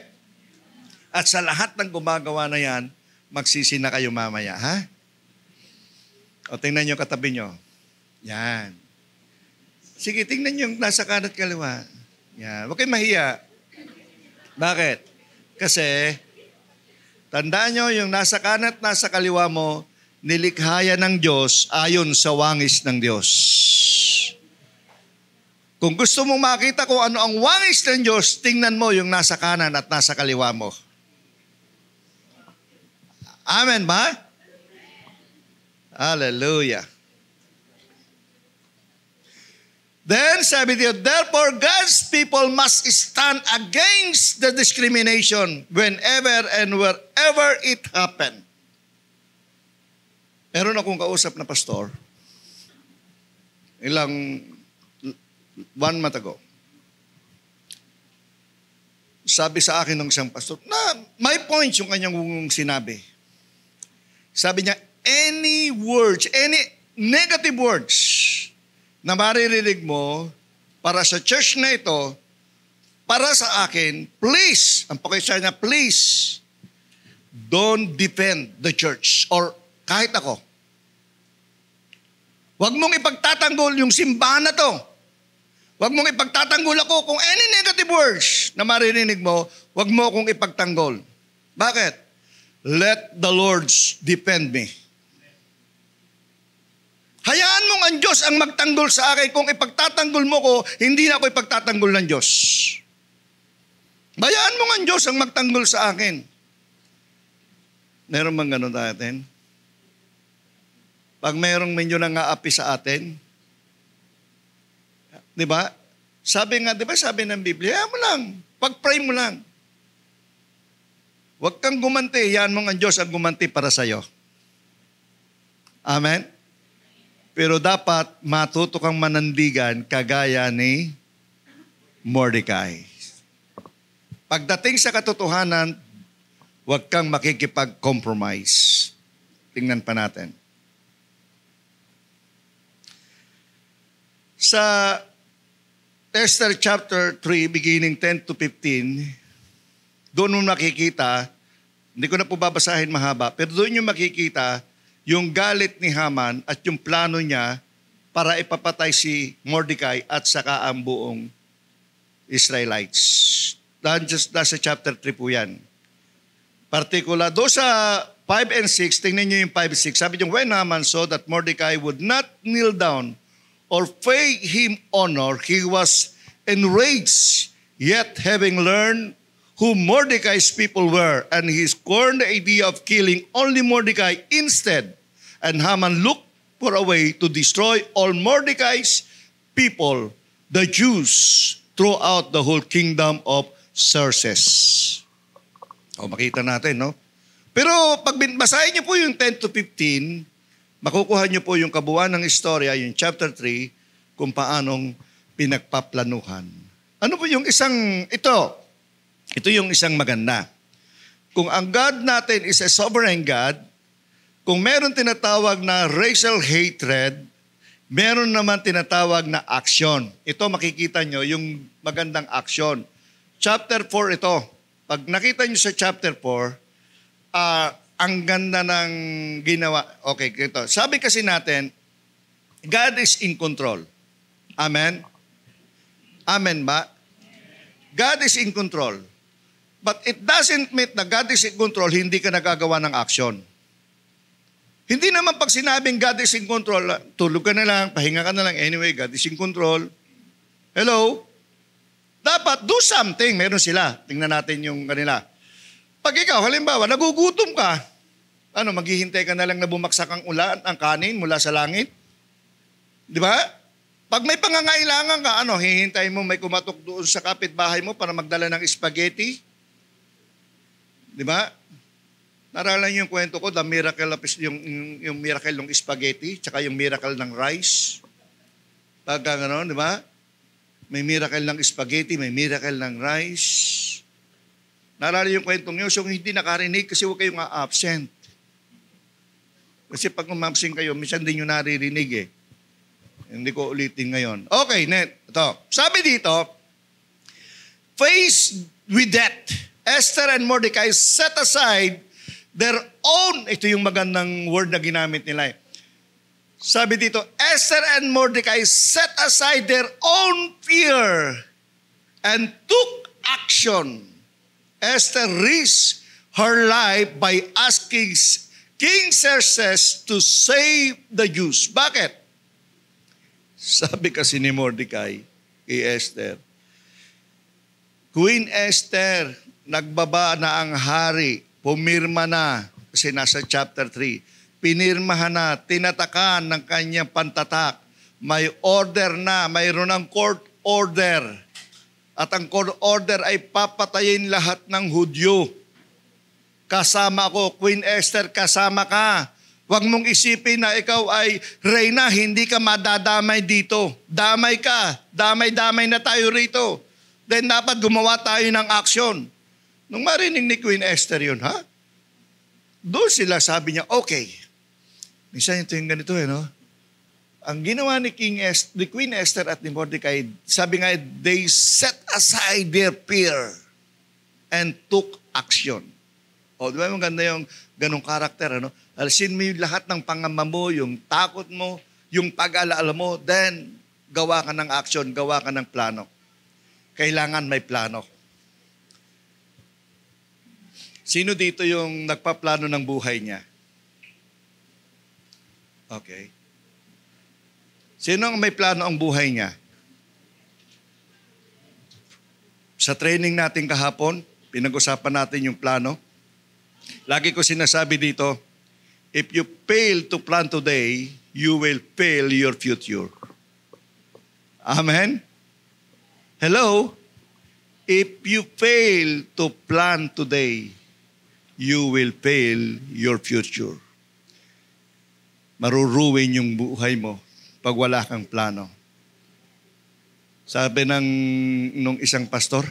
At sa lahat ng gumagawa na yan, magsisi na kayo mamaya, ha? O tingnan nyo katabi nyo. Yan. Sige, tingnan nyo yung nasa kanan at kaliwa. Yan. Huwag kayong mahiya. Bakit? Kasi, tandaan nyo yung nasa kanan at nasa kaliwa mo, nilikhaya ng Diyos ayon sa wangis ng Diyos. Kung gusto mong makita kung ano ang wangis ng Diyos, tingnan mo yung nasa kanan at nasa kaliwa mo. Amen ba? Hallelujah. Then, sabi dito, therefore, God's people must stand against the discrimination whenever and wherever it happen. Meron akong kausap na pastor, ilang 1 month ago. Sabi sa akin ng isang pastor, na may points yung kanyang sinabi. Sabi niya, any words, any negative words na maririnig mo para sa church na ito, para sa akin, please, ang pakisya niya, please, don't defend the church or kahit ako. Huwag mong ipagtatanggol yung simbahan na to. Huwag mong ipagtatanggol ako kung any negative words na maririnig mo, huwag mo akong ipagtanggol. Bakit? Let the Lord defend me. Hayaan mong ang Diyos ang magtanggol sa akin. Kung ipagtatanggol mo ko, hindi na ako ipagtatanggol ng Diyos. Hayaan mong ang Diyos ang magtanggol sa akin. Meron bang ganun natin? Pag mayroong medyo nang aapi sa atin, di ba? Sabi ng Biblia, hayaan mo lang, pag-pray mo lang. Huwag kang gumanti, hayaan mong ang Diyos ang gumanti para sa'yo. Amen? Pero dapat matuto kang manandigan kagaya ni Mordecai. Pagdating sa katotohanan, huwag kang makikipag-compromise. Tingnan pa natin. Sa Esther chapter 3, beginning 10 to 15, doon mo makikita, hindi ko na po babasahin mahaba, pero doon yung makikita yung galit ni Haman at yung plano niya para ipapatay si Mordecai at saka ang buong Israelites. Nasa chapter 3 po yan. Particular, doon sa 5 and 6, tingnan nyo yung 5 and 6. Sabi niyo, when Haman saw that Mordecai would not kneel down or pay him honor, he was enraged, yet having learned who Mordecai's people were, and he scorned the idea of killing only Mordecai instead. And Haman looked for a way to destroy all Mordecai's people, the Jews, throughout the whole kingdom of Xerxes. O, makita natin, no? Pero pag basahin niyo po yung 10 to 15, makukuha niyo po yung kabuuan ng istorya, yung chapter 3, kung paanong pinagpaplanuhan. Ano po yung isang, ito yung isang maganda. Kung ang God natin is a sovereign God, kung meron tinatawag na racial hatred, meron naman tinatawag na action. Ito makikita nyo, yung magandang action. Chapter 4 ito. Pag nakita nyo sa chapter 4, ang ganda ng ginawa. Okay, ito. Sabi kasi natin, God is in control. Amen? Amen ba? God is in control. But it doesn't mean na God is in control, hindi ka nagagawa ng action. Hindi naman pag sinabing God is in control, tulog ka na lang, pahinga ka na lang, anyway, God is in control. Hello? Dapat do something. Meron sila. Tingnan natin yung kanila. Pag ikaw, halimbawa, nagugutom ka, maghihintay ka na lang na bumaksak ang ulan, ang kanin mula sa langit? Di ba? Pag may pangangailangan ka, hihintay mo may kumatok doon sa kapitbahay mo para magdala ng spaghetti? Di ba? Naralan yung kwento ko, the miracle of, yung miracle ng spaghetti, tsaka yung miracle ng rice. Pagka gano'n, di ba? May miracle ng spaghetti, may miracle ng rice. Naralan yung kwentong yun, so hindi nakarinig kasi huwag kayong absent. Kasi pag umabsent kayo, minsan din nyo naririnig eh. Hindi ko ulitin ngayon. Okay, net. Ito. Sabi dito, faced with death, Esther and Mordecai set aside their own, ito yung magandang word na ginamit nila. Sabi dito, Esther and Mordecai set aside their own fear and took action. Esther risked her life by asking King Xerxes to save the Jews. Bakit? Sabi kasi ni Mordecai kay Esther, Queen Esther, nagbaba na ang hari, pumirma na, kasi nasa chapter 3, pinirmahan na, tinatakan ng kanyang pantatak, may order na, mayroon ng court order. At ang court order ay papatayin lahat ng Hudyo. Kasama ko, Queen Esther, kasama ka. Huwag mong isipin na ikaw ay reyna, hindi ka madadamay dito. Damay ka, damay-damay na tayo rito. Then dapat gumawa tayo ng aksyon. Nung marinig ni Queen Esther yun, ha? Doon sila sabi niya, okay. Minsan ito yung ganito no? Ang ginawa ni Queen Esther at ni Mordecai, sabi nga, they set aside their fear and took action. O, di ba yung ganda yung ganong karakter, ano? Alisin mo yung lahat ng pangamba mo, yung takot mo, yung pag-alaala mo, then gawa ka ng action, gawa ka ng plano. Kailangan may plano. Sino dito yung nagpaplano ng buhay niya? Okay. Sino ang may plano ang buhay niya? Sa training natin kahapon, pinag-usapan natin yung plano. Lagi ko sinasabi dito, if you fail to plan today, you will fail your future. Amen? Hello? If you fail to plan today, you will fail your future. Maruruin yung buhay mo pag wala kang plano. Sabi nung isang pastor,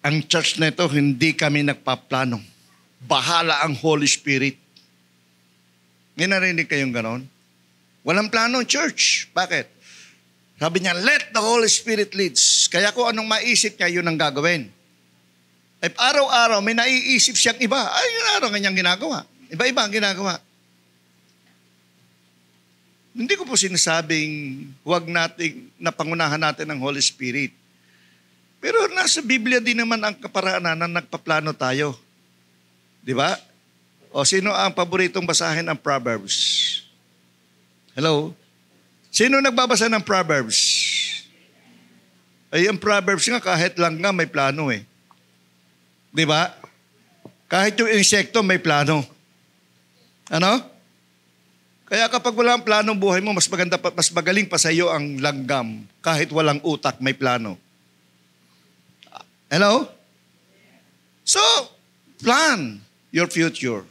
ang church na ito, hindi kami nagpaplano. Bahala ang Holy Spirit. May narinig kayong ganon? Walang plano ang church. Bakit? Sabi niya, let the Holy Spirit leads. Kaya kung anong maisip niya, yun ang gagawin. If araw-araw may naiisip siyang iba, ay yun araw kanyang ginagawa. Iba-iba ang ginagawa. Hindi ko po sinasabing huwag nating napangunahan natin ang Holy Spirit. Pero nasa Biblia din naman ang kaparaanan na nagpaplano tayo. Di ba? O sino ang paboritong basahin ng Proverbs? Hello? Sino nagbabasa ng Proverbs? Ay, ang Proverbs nga kahit lang nga may plano eh. Di ba? Kahit yung insekto may plano. Ano? Kaya kapag walang plano buhay mo, mas magaling pa sa iyo ang langgam. Kahit walang utak, may plano. Hello? So, plan your future.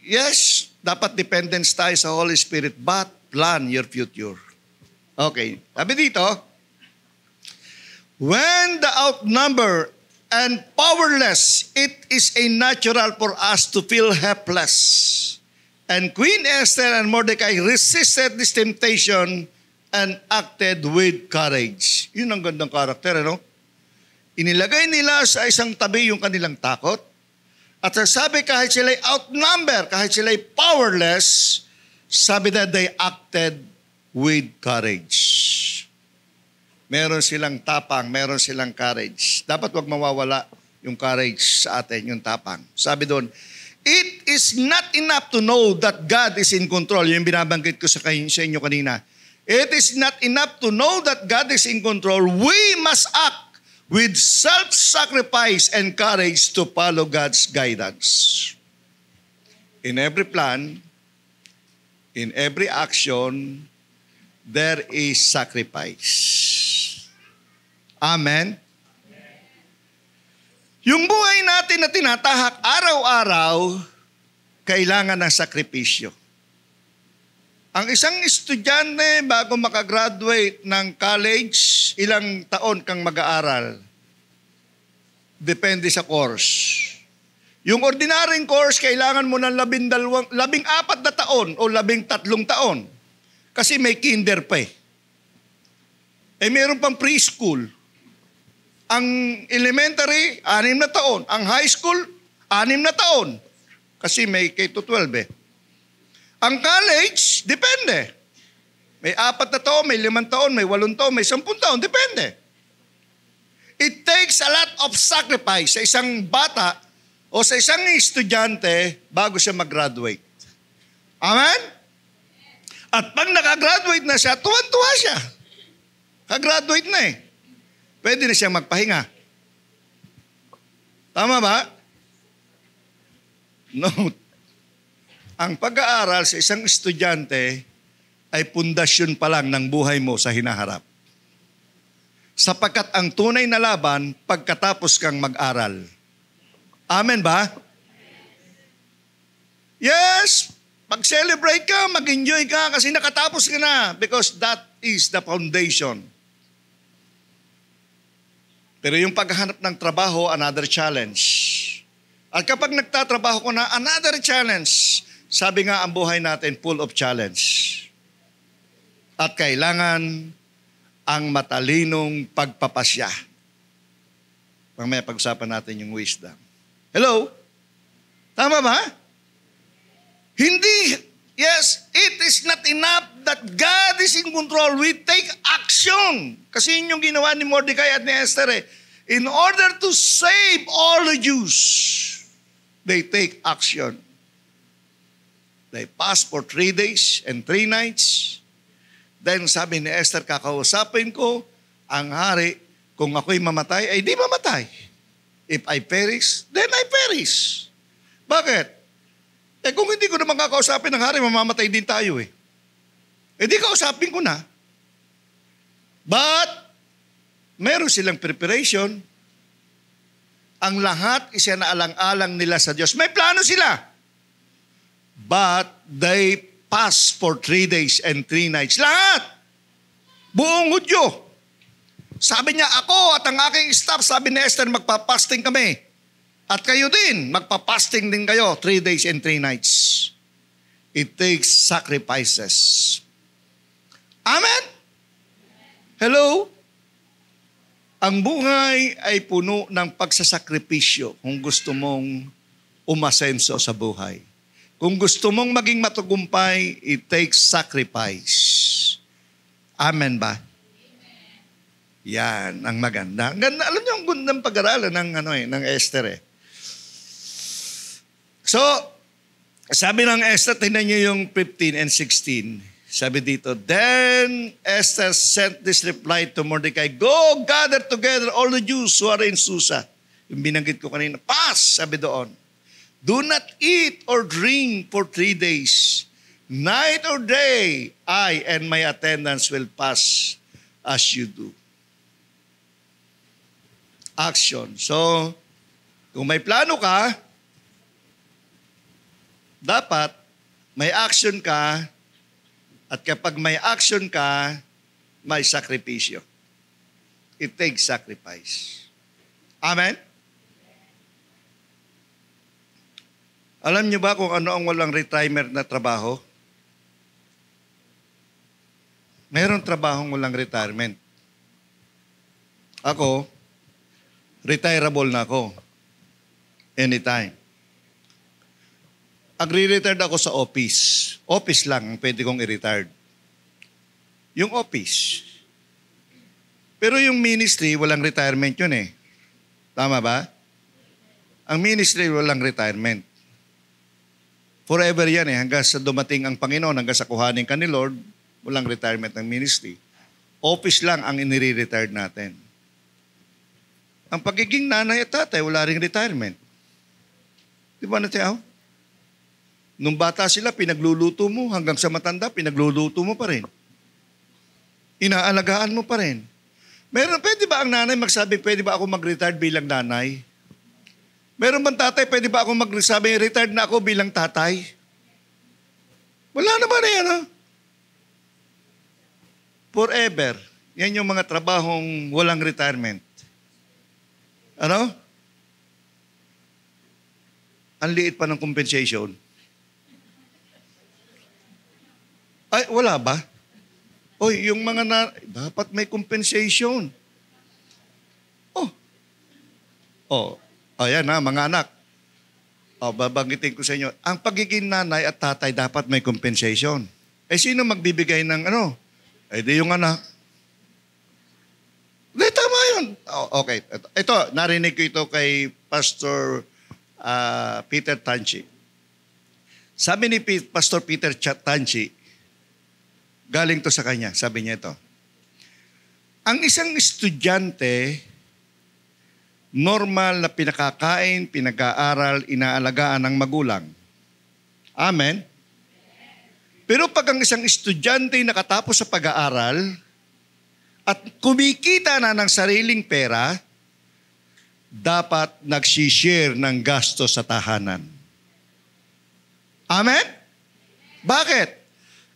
Yes, dapat dependence tayo sa Holy Spirit, but plan your future. Okay. Sabi dito, when the outnumbered and powerless, it is a natural for us to feel helpless. And Queen Esther and Mordecai resisted this temptation and acted with courage. Yun ang gandang karakter, ano? Inilagay nila sa isang tabi yung kanilang takot. At sabi kahit sila'y outnumbered, kahit sila'y powerless, sabi na they acted with courage. Meron silang tapang, meron silang courage. Dapat wag mawawala yung courage sa atin, yung tapang. Sabi doon, it is not enough to know that God is in control. Yung binabanggit ko sa inyo kanina. It is not enough to know that God is in control. We must act with self-sacrifice and courage to follow God's guidance. In every plan, in every action, there is sacrifice. Amen? Yung buhay natin na tinatahak araw-araw, kailangan ng sakripisyo. Ang isang estudyante bago makagraduate ng college, ilang taon kang mag-aaral? Depende sa course. Yung ordinaryong course, kailangan mo ng 14 na taon o 13 taon. Kasi may kinder pa eh. Eh meron pang preschool. Ang elementary, 6 na taon. Ang high school, 6 na taon. Kasi may K-12 eh. Ang college, depende. May 4 na taon, may 5 taon, may 8 taon, may 10 taon. Depende. It takes a lot of sacrifice sa isang bata o sa isang estudyante bago siya mag-graduate. Amen? At pag nakagraduate na siya, tuwan-tuwa siya. Kagraduate na eh. Pwede na siyang magpahinga. Tama ba? No. Ang pag-aaral sa isang estudyante, ay pundasyon pa lang ng buhay mo sa hinaharap. Sapagkat ang tunay na laban, pagkatapos kang mag-aral. Amen ba? Yes! Mag-celebrate ka, mag-enjoy ka kasi nakatapos ka na because that is the foundation. Pero yung paghahanap ng trabaho, another challenge. At kapag nagtatrabaho ko na, another challenge. Sabi nga ang buhay natin, full of challenge. At kailangan ang matalinong pagpapasya. Mamaya pag-usapan natin yung wisdom. Hello? Tama ba? Hindi. Yes, it is not enough that God is in control. We take action. Kasi yun yung ginawa ni Mordecai at ni Esther. In order to save all the Jews, they take action. They fast for 3 days and 3 nights. Then sabi ni Esther, kakausapin ko ang hari, kung ako'y mamatay, ay di mamatay. If I perish, then I perish. Bakit? Kung hindi ko naman kakausapin ng hari, mamamatay din tayo eh. Di kausapin ko na. But, meron silang preparation. Ang lahat isinaalang-alang nila sa Diyos. May plano sila. But, they fast for 3 days and 3 nights. Lahat. Buong Hudyo. Sabi niya, ako at ang aking staff, sabi ni Esther, magpapasting kami. At kayo din, magpapasting din kayo 3 days and 3 nights. It takes sacrifices. Amen? Hello? Ang buhay ay puno ng pagsasakripisyo kung gusto mong umasenso sa buhay. Kung gusto mong maging matagumpay, it takes sacrifice. Amen ba? Yan ang maganda. Ang ganda, alam niyo ang gandang pag-aralan ng Esther eh. So, sabi ng Esther, tingnan niyo yung 15 and 16. Sabi dito, then Esther sent this reply to Mordecai, go gather together all the Jews who are in Susa. Yung binanggit ko kanina, pass, sabi doon. Do not eat or drink for 3 days. Night or day, I and my attendants will pass as you do. Action. So, kung may plano ka, dapat may action ka, at kapag may action ka, may sakripisyo. It takes sacrifice. Amen? Alam niyo ba kung ano ang walang retirement na trabaho? Mayroong trabahong walang retirement. Ako, retirable na ako. Anytime. Agre-retired ako sa office. Office lang ang pwede kong i-retired. Yung office. Pero yung ministry, walang retirement yun eh. Tama ba? Ang ministry, walang retirement. Forever yan eh. Hanggang sa dumating ang Panginoon, hanggang sa kuhanin ka ni Lord, walang retirement ng ministry. Office lang ang inire-retired natin. Ang pagiging nanay at tatay, wala ring retirement. Di ba natin? Nung bata sila, pinagluluto mo. Hanggang sa matanda, pinagluluto mo pa rin. Inaalagaan mo pa rin. Pwede ba ang nanay magsabi, pwede ba ako mag-retire bilang nanay? Meron bang tatay, pwede ba ako magsabi, retired na ako bilang tatay? Wala naman na yan, ha? Forever. Yan yung mga trabahong walang retirement. Ano? Ang liit pa ng compensation. Ay, wala ba? Oy, yung mga dapat may compensation. Ayan na, mga anak. Babanggitin ko sa inyo. Ang pagiging nanay at tatay dapat may compensation. Sino magbibigay ng di yung anak. Tama yun. Okay. Ito, narinig ko ito kay Pastor Peter Tanchi. Sabi ni Pastor Peter Tanchi, galing to sa kanya, sabi niya ito. Ang isang estudyante, normal na pinakakain, pinag-aaral, inaalagaan ng magulang. Amen? Pero pag ang isang estudyante nakatapos sa pag-aaral at kumikita na ng sariling pera, dapat nagsishare ng gasto sa tahanan. Amen? Bakit?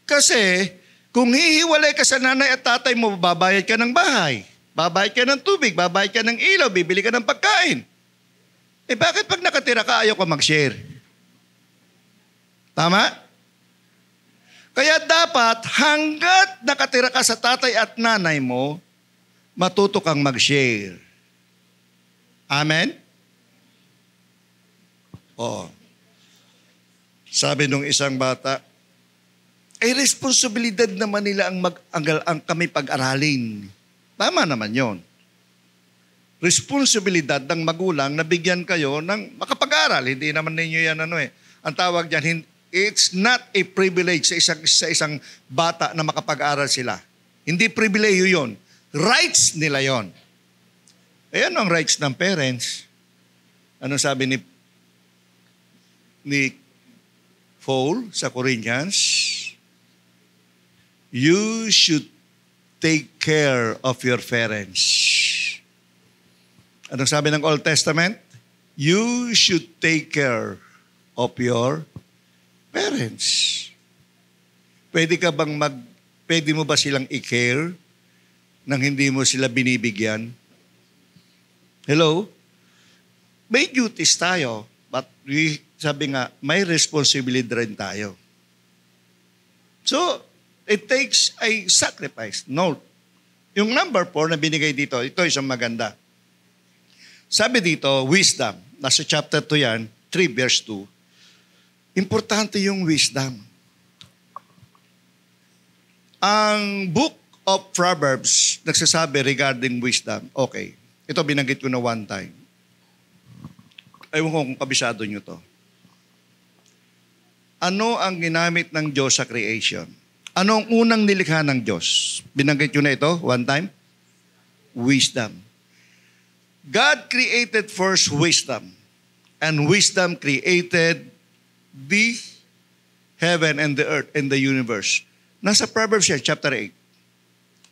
Kasi kung hihiwalay ka sa nanay at tatay mo, babayad ka ng bahay, babayad ka ng tubig, babayad ka ng ilaw, bibili ka ng pagkain. Bakit pag nakatira ka, ayaw ka mag-share? Tama? Kaya dapat, hanggat nakatira ka sa tatay at nanay mo, matuto kang mag-share. Amen? Oo. Sabi nung isang bata, ay responsibilidad naman nila ang kami pag-aralin. Tama naman yon. Responsibilidad ng magulang na bigyan kayo ng makapag-aral. Hindi naman ninyo yan Ang tawag dyan, it's not a privilege sa isang bata na makapag-aral sila. Hindi pribileyo yon. Rights nila yon. Ayan ang rights ng parents. Ano sabi ni Paul sa Corinthians? You should take care of your parents. Anong sabi ng Old Testament? You should take care of your parents. Pwede mo ba silang i-care nang hindi mo sila binibigyan? Hello? May duties tayo, but sabi nga, may responsibility rin tayo. So, it takes a sacrifice. Note, yung number 4 na binigay dito, ito isang maganda. Sabi dito, wisdom. Nasa chapter 2 yan, 3 verse 2. Importante yung wisdom. Ang book of Proverbs nagsasabi regarding wisdom. Okay. Ito binanggit ko na one time. Ewan ko kung kabisado nyo to. Ano ang ginamit ng Diyos sa creation? Ano ang unang nilikha ng Diyos? Binanggit nyo na ito one time? Wisdom. God created first wisdom. And wisdom created the heaven and the earth and the universe. Nasa Proverbs yan, chapter 8.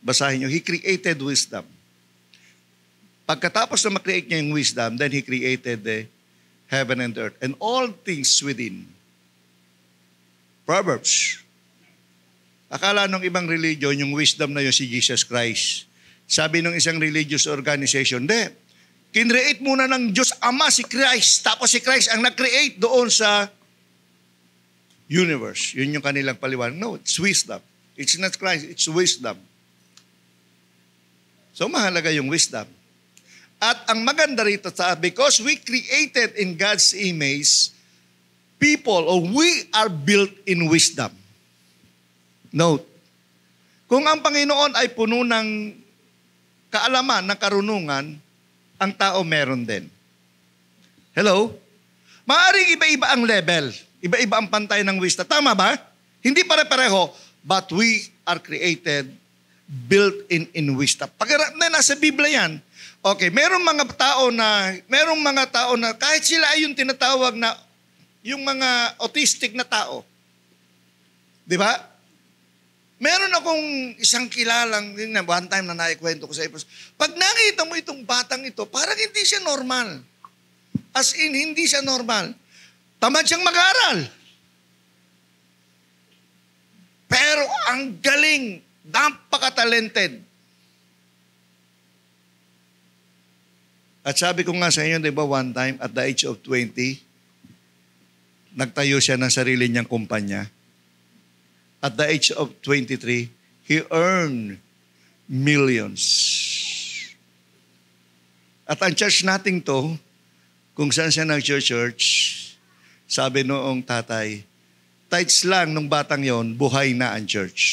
Basahin nyo. He created wisdom. Pagkatapos na makreate niya yung wisdom, then He created the heaven and the earth and all things within. Proverbs. Akala nung ibang religion, yung wisdom na yun si Jesus Christ. Sabi nung isang religious organization, hindi. Kinreate muna ng Diyos Ama si Christ, tapos si Christ ang nag-create doon sa universe. Yun yung kanilang paliwanag. No, it's wisdom. It's not Christ, it's wisdom. So mahalaga yung wisdom. At ang maganda rito because we created in God's image, people, or we are built in wisdom. Note, kung ang Panginoon ay puno ng kaalaman, ng karunungan, ang tao meron din. Hello? Maaring iba-iba ang level. Iba-iba ang pantay ng wisdom. Tama ba? Hindi pare-pareho, but we are created, built in wisdom. Pag nasa Biblia yan, okay, merong mga tao na kahit sila ay yung tinatawag na yung mga autistic na tao. Di ba? Meron akong isang kilalang, one time na naikwento ko sa iyo, pag nakita mo itong batang ito, parang hindi siya normal. As in, hindi siya normal. Tamad siyang mag-aral. Pero ang galing, napaka-talented. At sabi ko nga sa inyo, di ba, one time, at the age of 20, nagtayo siya ng sarili niyang kumpanya. At the age of 23, he earned millions. At ang church natin to, kung saan siya nag-church, sabi noong tatay, tithes lang nung batang yon, buhay na ang church.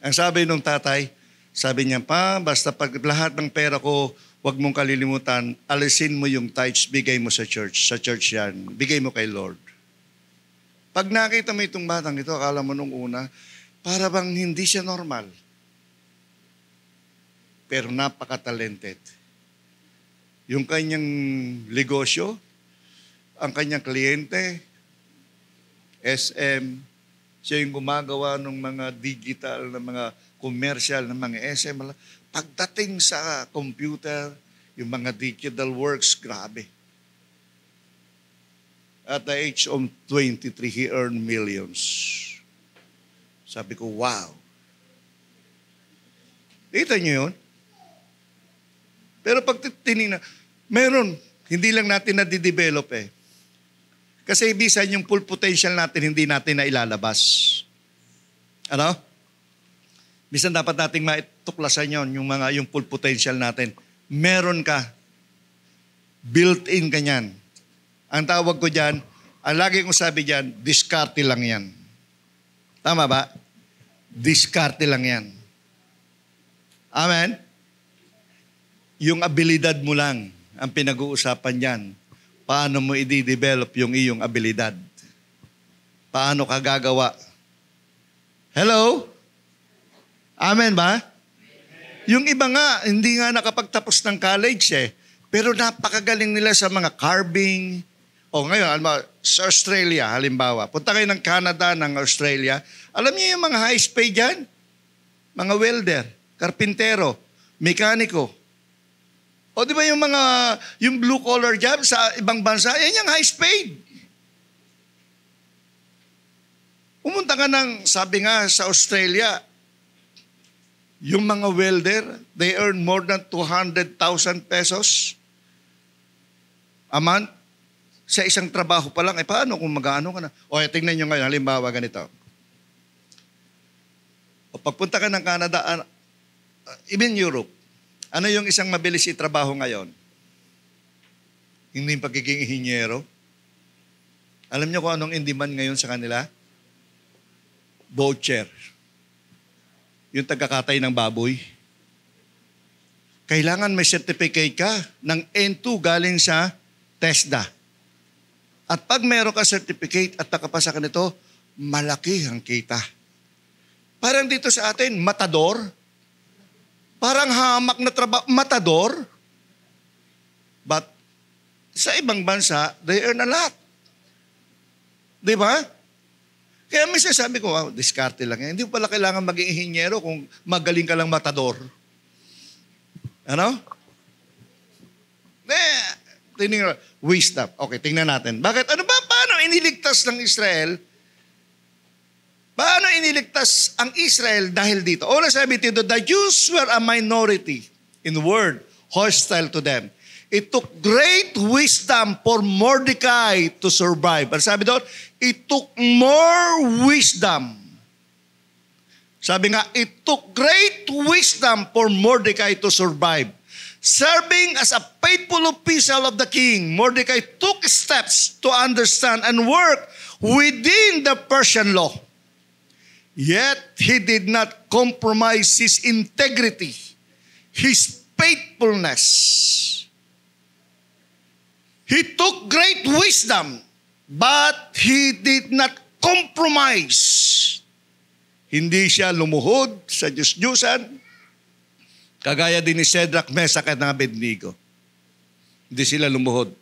Ang sabi nung tatay, sabi niya, pa, basta pag lahat ng pera ko, huwag mong kalilimutan, alisin mo yung tithes, bigay mo sa church. Sa church yan, bigay mo kay Lord. Pag nakita mo itong batang ito, akala mo nung una, para bang hindi siya normal. Pero napaka-talented. Yung kanyang negosyo, ang kanyang kliyente, SM. Siya yung gumagawa ng mga digital, ng mga commercial, ng mga SM. Pagdating sa computer, yung mga digital works, grabe. At the age of 23, he earned millions. Sabi ko, wow. Kita niyo yun? Pero pag tinignan, meron, hindi lang natin na-develop eh. Kasi ibisan yung full potential natin, hindi natin na ilalabas. Ano? Bisan dapat nating maituklasan yun, yung full potential natin. Meron ka. Built-in ka niyan. Ang tawag ko dyan, ang lagi kong sabi dyan, diskarte lang yan. Tama ba? Diskarte lang yan. Amen? Yung abilidad mo lang ang pinag-uusapan dyan. Paano mo i-develop yung iyong abilidad? Paano ka gagawa? Hello? Amen ba? Yung iba nga, hindi nga nakapagtapos ng college eh. Pero napakagaling nila sa mga carving. O ngayon, sa Australia, halimbawa. Punta kayo ng Canada, ng Australia. Alam niyo yung mga highest pay dyan? Mga welder, karpintero, mekaniko. O di ba yung blue-collar job sa ibang bansa, yan yung highest paid. Pumunta ka ng, sabi nga sa Australia, yung mga welder, they earn more than 200,000 pesos a month sa isang trabaho pa lang. Paano kung mag-ano ka na? O tingnan nyo ngayon, halimbawa ganito. O pagpunta ka ng Canada, even Europe, ano yung isang mabilis itrabaho ngayon? Hindi yung pagiging ihinyero. Alam niyo kung anong in-demand ngayon sa kanila? Butcher. Yung tagakatay ng baboy. Kailangan may certificate ka ng N2 galing sa TESDA. At pag meron ka certificate at nakapasa ka nito, malaki ang kita. Parang dito sa atin, matador. Parang hamak na trabaho, matador. But sa ibang bansa, they earn a lot. Di ba? Kaya minsan sabi ko, wow, diskarte lang yan. Hindi mo pala kailangan maging ihinyero kung magaling ka lang matador. Ano? Tingnan, wisdom. Okay, tingnan natin. Bakit? Ano ba? Paano iniligtas ng Israel? Paano iniligtas ang Israel dahil dito? Una sabi dito, the Jews were a minority in word, hostile to them. It took great wisdom for Mordecai to survive. Ano sabi doon? It took more wisdom. Sabi nga, it took great wisdom for Mordecai to survive. Serving as a faithful official of the king, Mordecai took steps to understand and work within the Persian law. Yet, he did not compromise his integrity, his faithfulness. He took great wisdom, but he did not compromise. Hindi siya lumuhod sa Diyos-Diyusan, kagaya din ni Shadrach, Meshach at Abednego. Hindi sila lumuhod.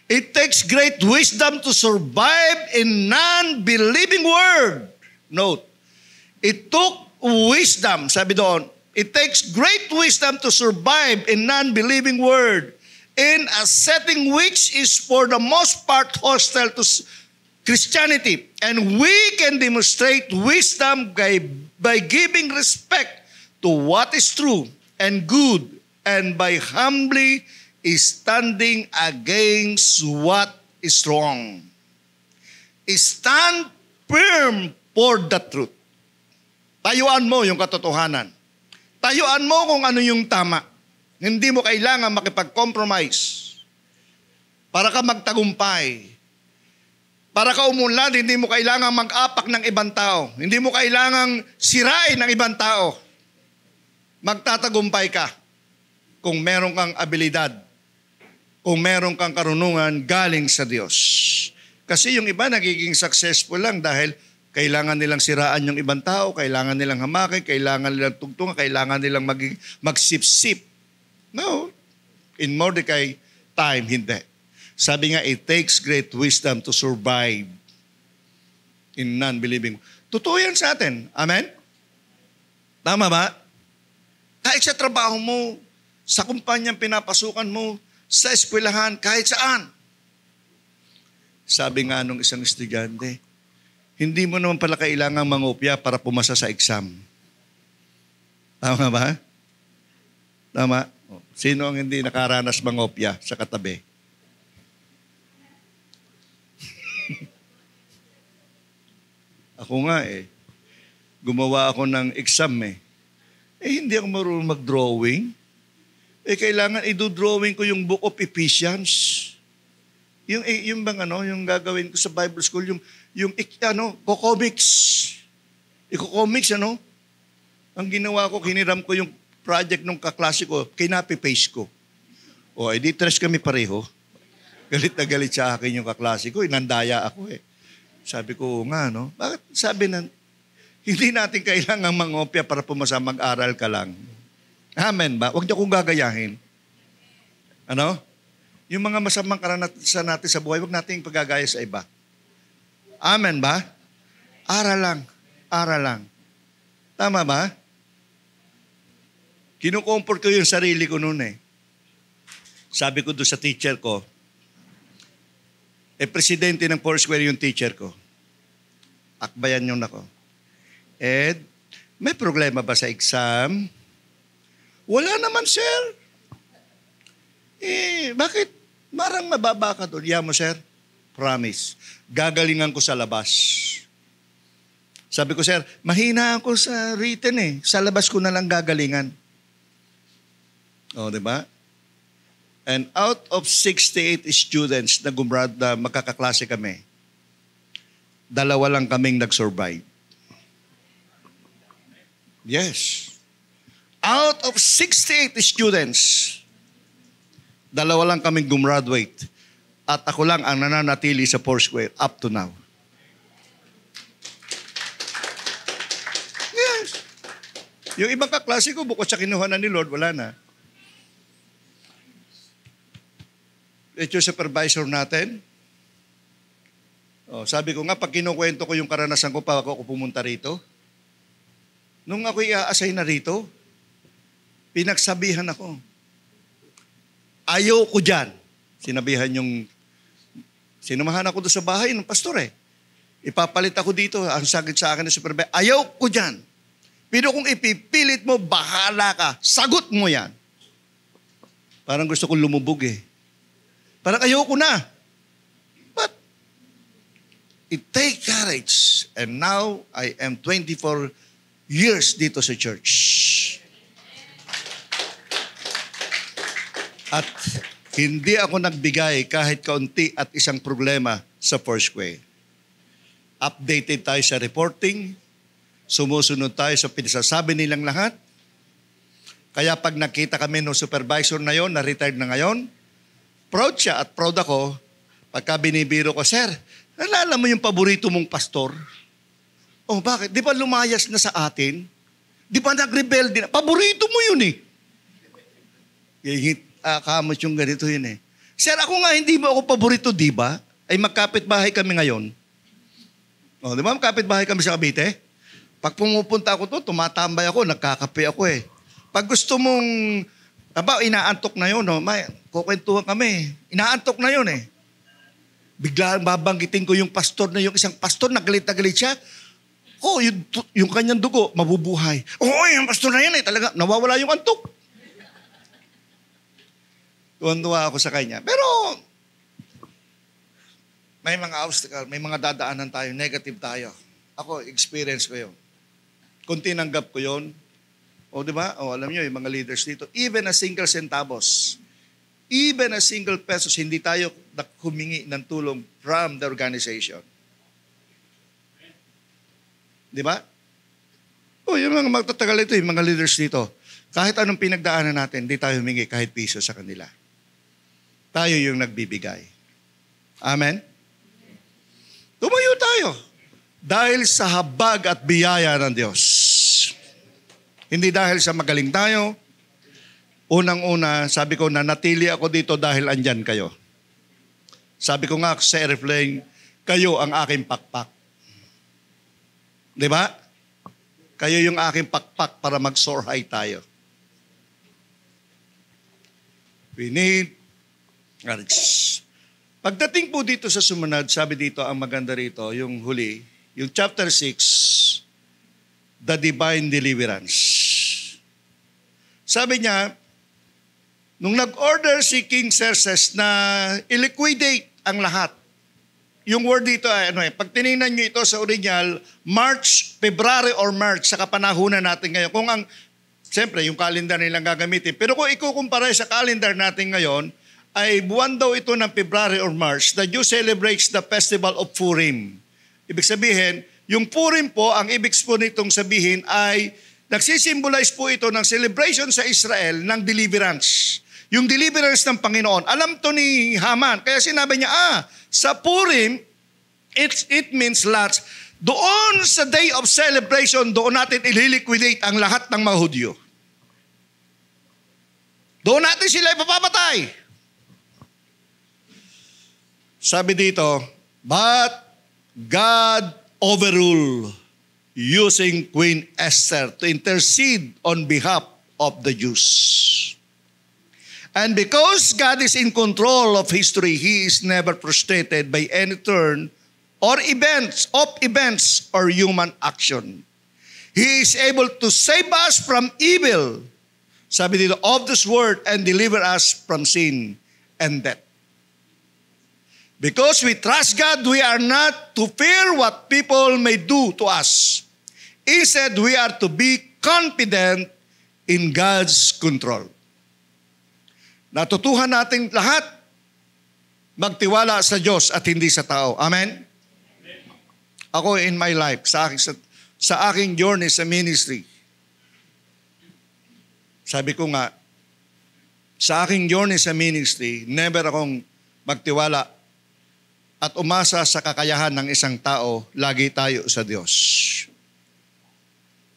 It takes great wisdom to survive in non-believing world. Note, it took wisdom, sabi doon, it takes great wisdom to survive in non-believing world in a setting which is for the most part hostile to Christianity. And we can demonstrate wisdom by giving respect to what is true and good and by humbly standing against what is wrong. Stand firm for the truth. Tayuan mo yung katotohanan. Tayuan mo kung ano yung tama. Hindi mo kailangan makipag-compromise. Para ka magtagumpay. Para ka umunlad, hindi mo kailangan mag-apak ng ibang tao. Hindi mo kailangan sirain ng ibang tao. Magtatagumpay ka kung meron kang abilidad, kung meron kang karunungan galing sa Diyos. Kasi yung iba nagiging successful lang dahil kailangan nilang siraan yung ibang tao, kailangan nilang hamakin, kailangan nilang tugtungan, kailangan nilang magsip-sip. No. In Mordecai time, hindi. Sabi nga, it takes great wisdom to survive in non-believing. Totoo yan sa atin. Amen? Tama ba? Kahit sa trabaho mo, sa kumpanyang pinapasukan mo, sa eskwelahan, kahit saan. Sabi nga nung isang estudyante, hindi mo naman pala kailangang mangopya para pumasa sa exam. Tama ba? Tama? Sino ang hindi nakaranas mangopya sa katabi? Ako nga gumawa ako ng exam hindi ako marunong mag-drawing. Kailangan i-drawing ko yung Book of Ephesians. Yung bang yung gagawin ko sa Bible School, comics. Iko-comics, Ang ginawa ko, hiniram ko yung project ng kaklase ko, kinapi-paste ko. Edi tres kami pareho. Galit na galit sa akin yung kaklase ko, inandaya ako Sabi ko, nga, Bakit sabi hindi natin kailangan mangopya para pumasa, mag-aral ka lang. Amen ba? Huwag niyo kong gagayahin. Yung mga masamang karanasan natin sa buhay, huwag natin pagagaya sa iba. Amen ba? Aral lang. Aral lang. Tama ba? Kinukomport ko yung sarili ko noon Sabi ko doon sa teacher ko, presidente ng Foursquare yung teacher ko. Akbayan yun ako. Ed, may problema ba sa exam? Wala naman, sir. Bakit? Marang mababa ka doon. Mo, sir. Promise. Gagalingan ko sa labas. Sabi ko, sir, mahina ako sa written Sa labas ko na lang gagalingan. Di ba? And out of 68 students na magkakaklase kami, 2 lang kaming nag-survive. Yes. Out of 68 students, 2 lang kaming gumraduate. At ako lang ang nananatili sa Foursquare up to now. Yes. Yung ibang kaklase ko, bukod sa kinuha na ni Lord, wala na. Ito yung supervisor natin. Sabi ko nga, pag kinukwento ko yung karanasan ko, pa ako pumunta rito. Nung ako i-assign na rito, pinagsabihan ako. Ayaw ko dyan. Sinamahan ako doon sa bahay ng pastor Ipapalit ako dito. Ang sagit sa akin ng supervisor, ayaw ko dyan. Pero kung ipipilit mo, bahala ka. Sagot mo yan. Parang gusto kong lumubog Parang ayaw ko na. But it takes courage. And now, I am 24 years dito sa church. At hindi ako nagbigay kahit kaunti at isang problema sa Foursquare. Updated tayo sa reporting. Sumusunod tayo sa pinasasabi nilang lahat. Kaya pag nakita kami ng supervisor na yon, na retired na ngayon, proud siya at proud ako. Pagka binibiro ko, sir, nalala mo yung paborito mong pastor? Bakit? Di ba lumayas na sa atin? Di ba nag-rebelde na? Paborito mo yun Kamot yung ganito yun Sir, ako nga hindi mo ako paborito, di ba? Ay magkapit bahay kami ngayon. Di ba magkapit bahay kami sa Cavite? Pag pumupunta ako to, tumatambay ako, nagkakape ako Pag gusto mong, inaantok na yun, kukwentuhan kami. Inaantok na yun Bigla babanggitin ko yung pastor na yung isang pastor, nagalit siya. Yung kanyang dugo, mabubuhay. Yung pastor na yan talaga, nawawala yung antok. Tuwan-tuwa ako sa kanya. Pero, may mga obstacle, may mga dadaanan tayo, negative tayo. Ako, experience ko yun. Kung tinanggap ko yun, di ba? Alam nyo, yung mga leaders dito, even a single centavos, even a single pesos, hindi tayo humingi ng tulong from the organization. Di ba? Yung mga magtatagal ito, yung mga leaders dito, kahit anong pinagdaanan natin, hindi tayo humingi kahit piso sa kanila. Tayo yung nagbibigay. Amen? Tumayo tayo. Dahil sa habag at biyaya ng Diyos. Hindi dahil sa magaling tayo. Unang-una, sabi ko, nanatili ako dito dahil andyan kayo. Sabi ko nga sa airplane, kayo ang aking pakpak. Di ba? Kayo yung aking pakpak para mag-soar high tayo. We need courage. Pagdating po dito sa sumunod, sabi dito, ang maganda rito, yung huli, yung chapter 6, the divine deliverance. Sabi niya, nung nag-order si King Xerxes na i-liquidate ang lahat, yung word dito ay, pag tinignan nyo ito sa original, March, February or March, sa kapanahunan natin ngayon. Kung ang, siyempre, yung calendar nilang gagamitin. Pero kung ikukumpara sa calendar natin ngayon, ay buwan daw ito ng February or March, the Jew celebrates the festival of Purim. Ibig sabihin, yung Purim po, ang ibig po nitong sabihin ay nagsisimbolize po ito ng celebration sa Israel ng deliverance. Yung deliverance ng Panginoon. Alam to ni Haman. Kaya sinabi niya, sa Purim, it means lots. Doon sa day of celebration, doon natin ililiquidate ang lahat ng mga Hudyo. Doon natin sila ipapapatay. Sabi dito, but God overruled using Queen Esther to intercede on behalf of the Jews. And because God is in control of history, He is never frustrated by any turn or events or human action. He is able to save us from evil, sabi dito, of this world and deliver us from sin and death. Because we trust God, we are not to fear what people may do to us. Instead, we are to be confident in God's control. Natutuhan natin lahat magtiwala sa Diyos at hindi sa tao. Amen? Ako in my life, sa aking journey sa ministry, sabi ko nga, sa aking journey sa ministry, never akong magtiwala at umasa sa kakayahan ng isang tao, lagi tayo sa Diyos.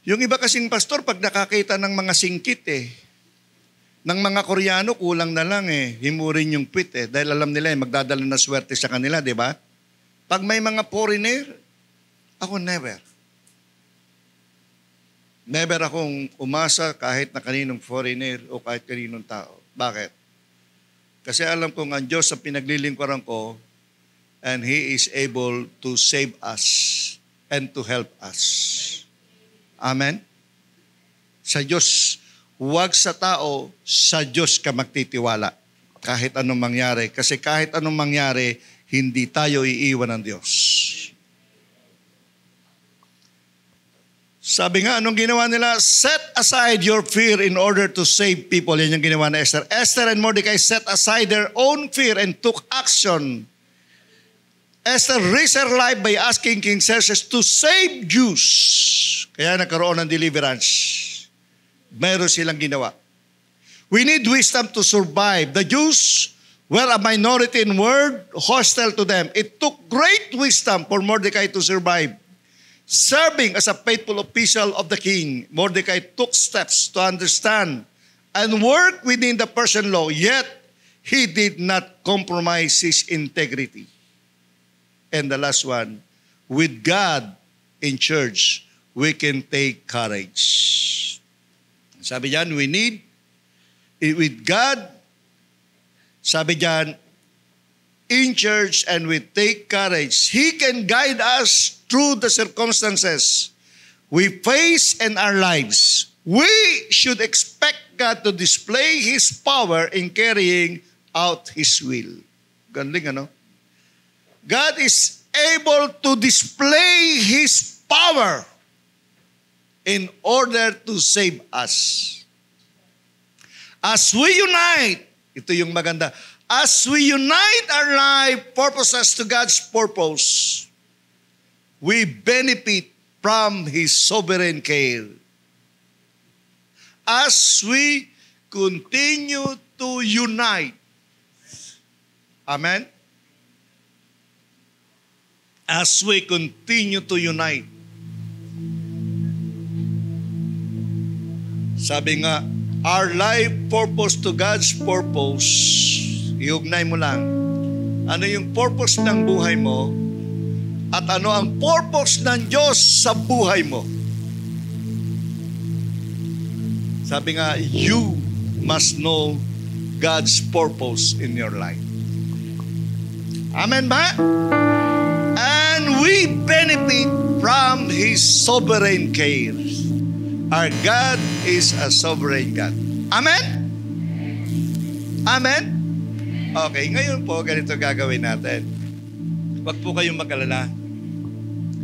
Yung iba kasing pastor, pag nakakita ng mga singkit ng mga Koreano, kulang na lang himurin yung pit dahil alam nila magdadala na swerte sa kanila, di ba? Pag may mga foreigner, ako never. Never akong umasa kahit na kaninong foreigner o kahit kaninong tao. Bakit? Kasi alam ko ang Diyos sa pinaglilingkuran ko, and He is able to save us and to help us. Amen? Sa Diyos, huwag sa tao, sa Diyos ka magtitiwala. Kahit anong mangyari. Kasi kahit anong mangyari, hindi tayo iiwan ng Diyos. Sabi nga, anong ginawa nila? Set aside your fear in order to save people. Yan yung ginawa na Esther. Esther and Mordecai set aside their own fear and took action. Esther risked her life by asking King Xerxes to save Jews. Kaya nagkaroon ng deliverance. Meron silang ginawa. We need wisdom to survive. The Jews were a minority in word, hostile to them. It took great wisdom for Mordecai to survive. Serving as a faithful official of the king, Mordecai took steps to understand and work within the Persian law, yet he did not compromise his integrity. And the last one, with God in church, we can take courage. Sabi diyan, we need, with God, sabi diyan, in church and we take courage. He can guide us through the circumstances we face in our lives. We should expect God to display His power in carrying out His will. Galing, ano? God is able to display His power in order to save us. As we unite, ito yung maganda, as we unite our life purposes to God's purpose, we benefit from His sovereign care. As we continue to unite. Amen? As we continue to unite. Sabi nga, our life purpose to God's purpose, iugnay mo lang, ano yung purpose ng buhay mo at ano ang purpose ng Diyos sa buhay mo. Sabi nga, you must know God's purpose in your life. Amen ba? And we benefit from His sovereign care. Our God is a sovereign God. Amen? Amen? Okay, ngayon po, ganito gagawin natin. Huwag po kayong mag-alala.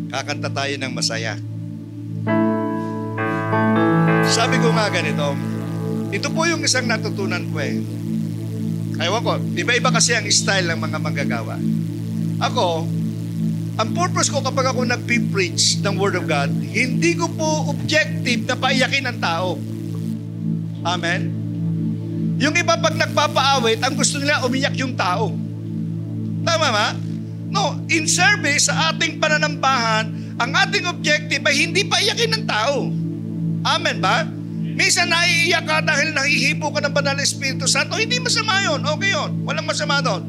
Kakanta tayo ng masaya. Sabi ko nga ganito, ito po yung isang natutunan ko eh. Ayaw ko, iba-iba kasi ang style ng mga manggagawa. Ako, ang purpose ko kapag ako nag-preach ng Word of God, hindi ko po objective na paiyakin ang tao. Amen? Yung iba pag nagpapaawit, ang gusto nila umiyak yung tao. Tama ba? No, in service sa ating pananambahan, ang ating objective ay hindi paiyakin ng tao. Amen ba? Minsan naiiyak ka dahil nahihipo ka ng Banal na Espiritu Santo, hindi masama yun. Okay yun. Walang masama doon.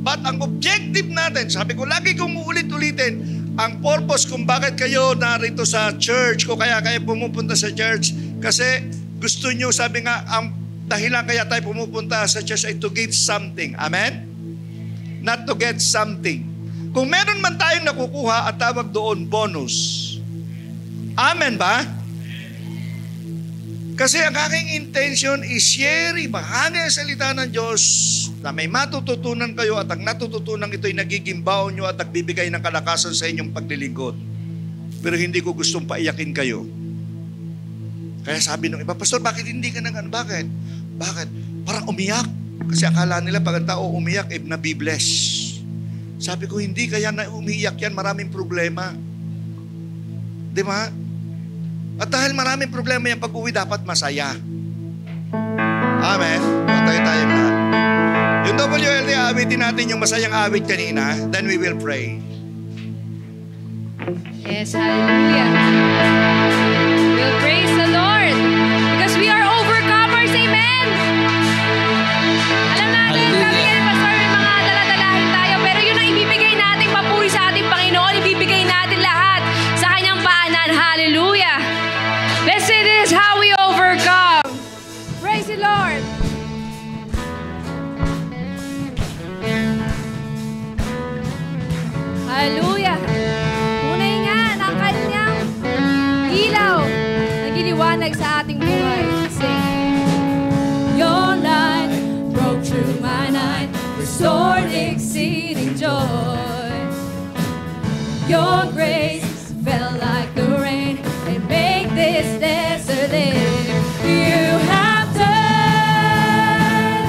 But ang objective natin, sabi ko, lagi kong uulit-ulitin, ang purpose kung bakit kayo narito sa church, kung kaya kayo pumupunta sa church, kasi gusto nyo, sabi nga, ang dahilan kaya tayo pumupunta sa church ay to give something. Amen? Not to get something. Kung meron man tayong nakukuha at tawag doon, bonus. Amen ba? Kasi ang aking intention is share, bahagi ang salita ng Diyos na may matututunan kayo at ang natututunan ito ay nagiging baon nyo at nagbibigay ng kalakasan sa inyong paglilingkod. Pero hindi ko gustong paiyakin kayo. Kaya sabi ng iba, Pastor, bakit hindi ka nang ano? Bakit? Bakit? Parang umiyak. Kasi akala nila pag ang tao umiyak, nabibless. Sabi ko, hindi, kaya na umiyak yan, maraming problema. Di ba? At dahil maraming problema yan, pag-uwi dapat masaya. Amen? Matay tayo lahat. Yung WLD, awitin natin yung masayang awit kanina, then we will pray. Yes, hallelujah. We'll praise the Lord because we are overcomers. Amen? Alam natin, sabi nga ni Pastor, may mga daladalahin tayo, pero yun ang ibibigay natin papuri sa ating Panginoon, ibibigay natin lahat sa Kanyang paanan. Hallelujah. Blessed is how we overcome. Praise the Lord. Hallelujah. Tunay nga ng Kanyang ilaw nagliliwanag sa ating buhay. Sing. Your light broke through my night, restored exceeding joy. Your grace fell like the rain and make this desert live. You have turned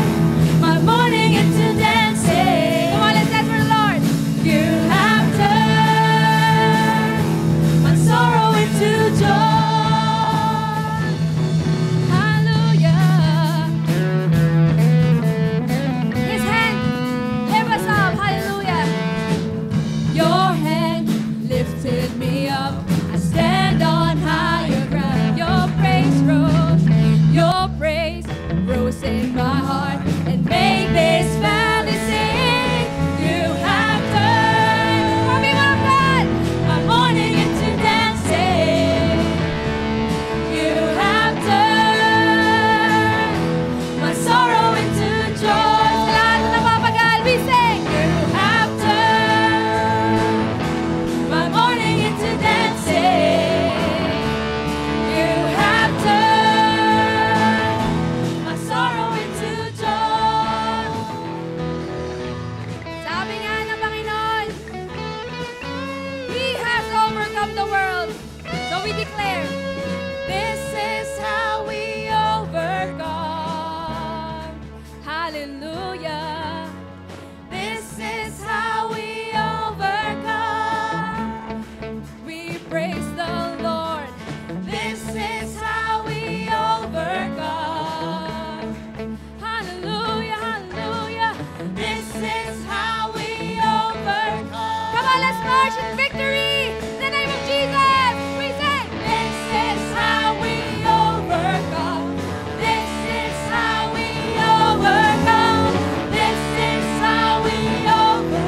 my morning into dancing. Come on, let's dance for the Lord. You have turned my sorrow into joy. Hallelujah. His hand lift us up. Hallelujah. Your hand lifted me up. I stand on higher ground. Your praise rose in my heart and made this valley sing. You have turned, for me, my God, my mourning into dancing. You have turned my sorrow into joy. Sa lahat na napapagal, we sing. You have turned my morning into dancing. You have turned my sorrow into joy. Sabi nga ng Panginoon, He has overcome the world. So we declare, this is how we overcome. Hallelujah. This is how we overcome. We praise the Lord. This is how we overcome. Hallelujah, hallelujah. This is how we overcome. Come on, let's march in victory. In the name of Jesus, we say, this is how we overcome. This is how we overcome. This is how we overcome.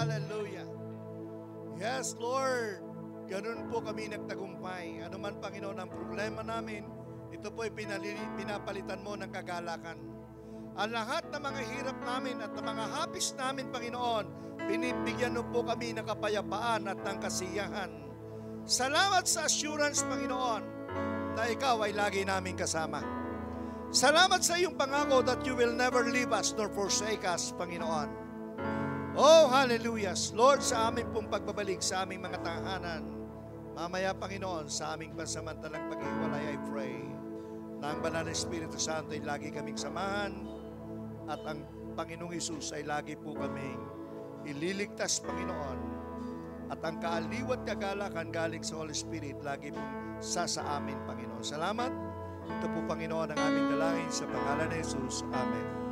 hallelujah. Yes, Lord. Ganun po kami nagtagumpay. Ano man, Panginoon, ang problema namin, ito po'y pinapalitan mo ng kagalakan. Ang lahat ng mga hirap namin at ng mga hapis namin, Panginoon, binibigyan mo po kami ng kapayapaan at ng kasiyahan. Salamat sa assurance, Panginoon, na ikaw ay lagi namin kasama. Salamat sa iyong pangako that you will never leave us nor forsake us, Panginoon. Oh, hallelujah. Lord, sa aming pong pagbabalik sa aming mga tahanan, mamaya, Panginoon, sa aming pansamantalang pag-iwalay, I pray na ang Banal na Espiritu Santo ay lagi kaming samahan at ang Panginoong Hesus ay lagi po kaming ililigtas, Panginoon, at ang kaaliw at kagalakan galing sa Holy Spirit lagi pong sa amin, Panginoon. Salamat. Ito po, Panginoon, ang aming dalangin sa pangalan ni Jesus. Amen.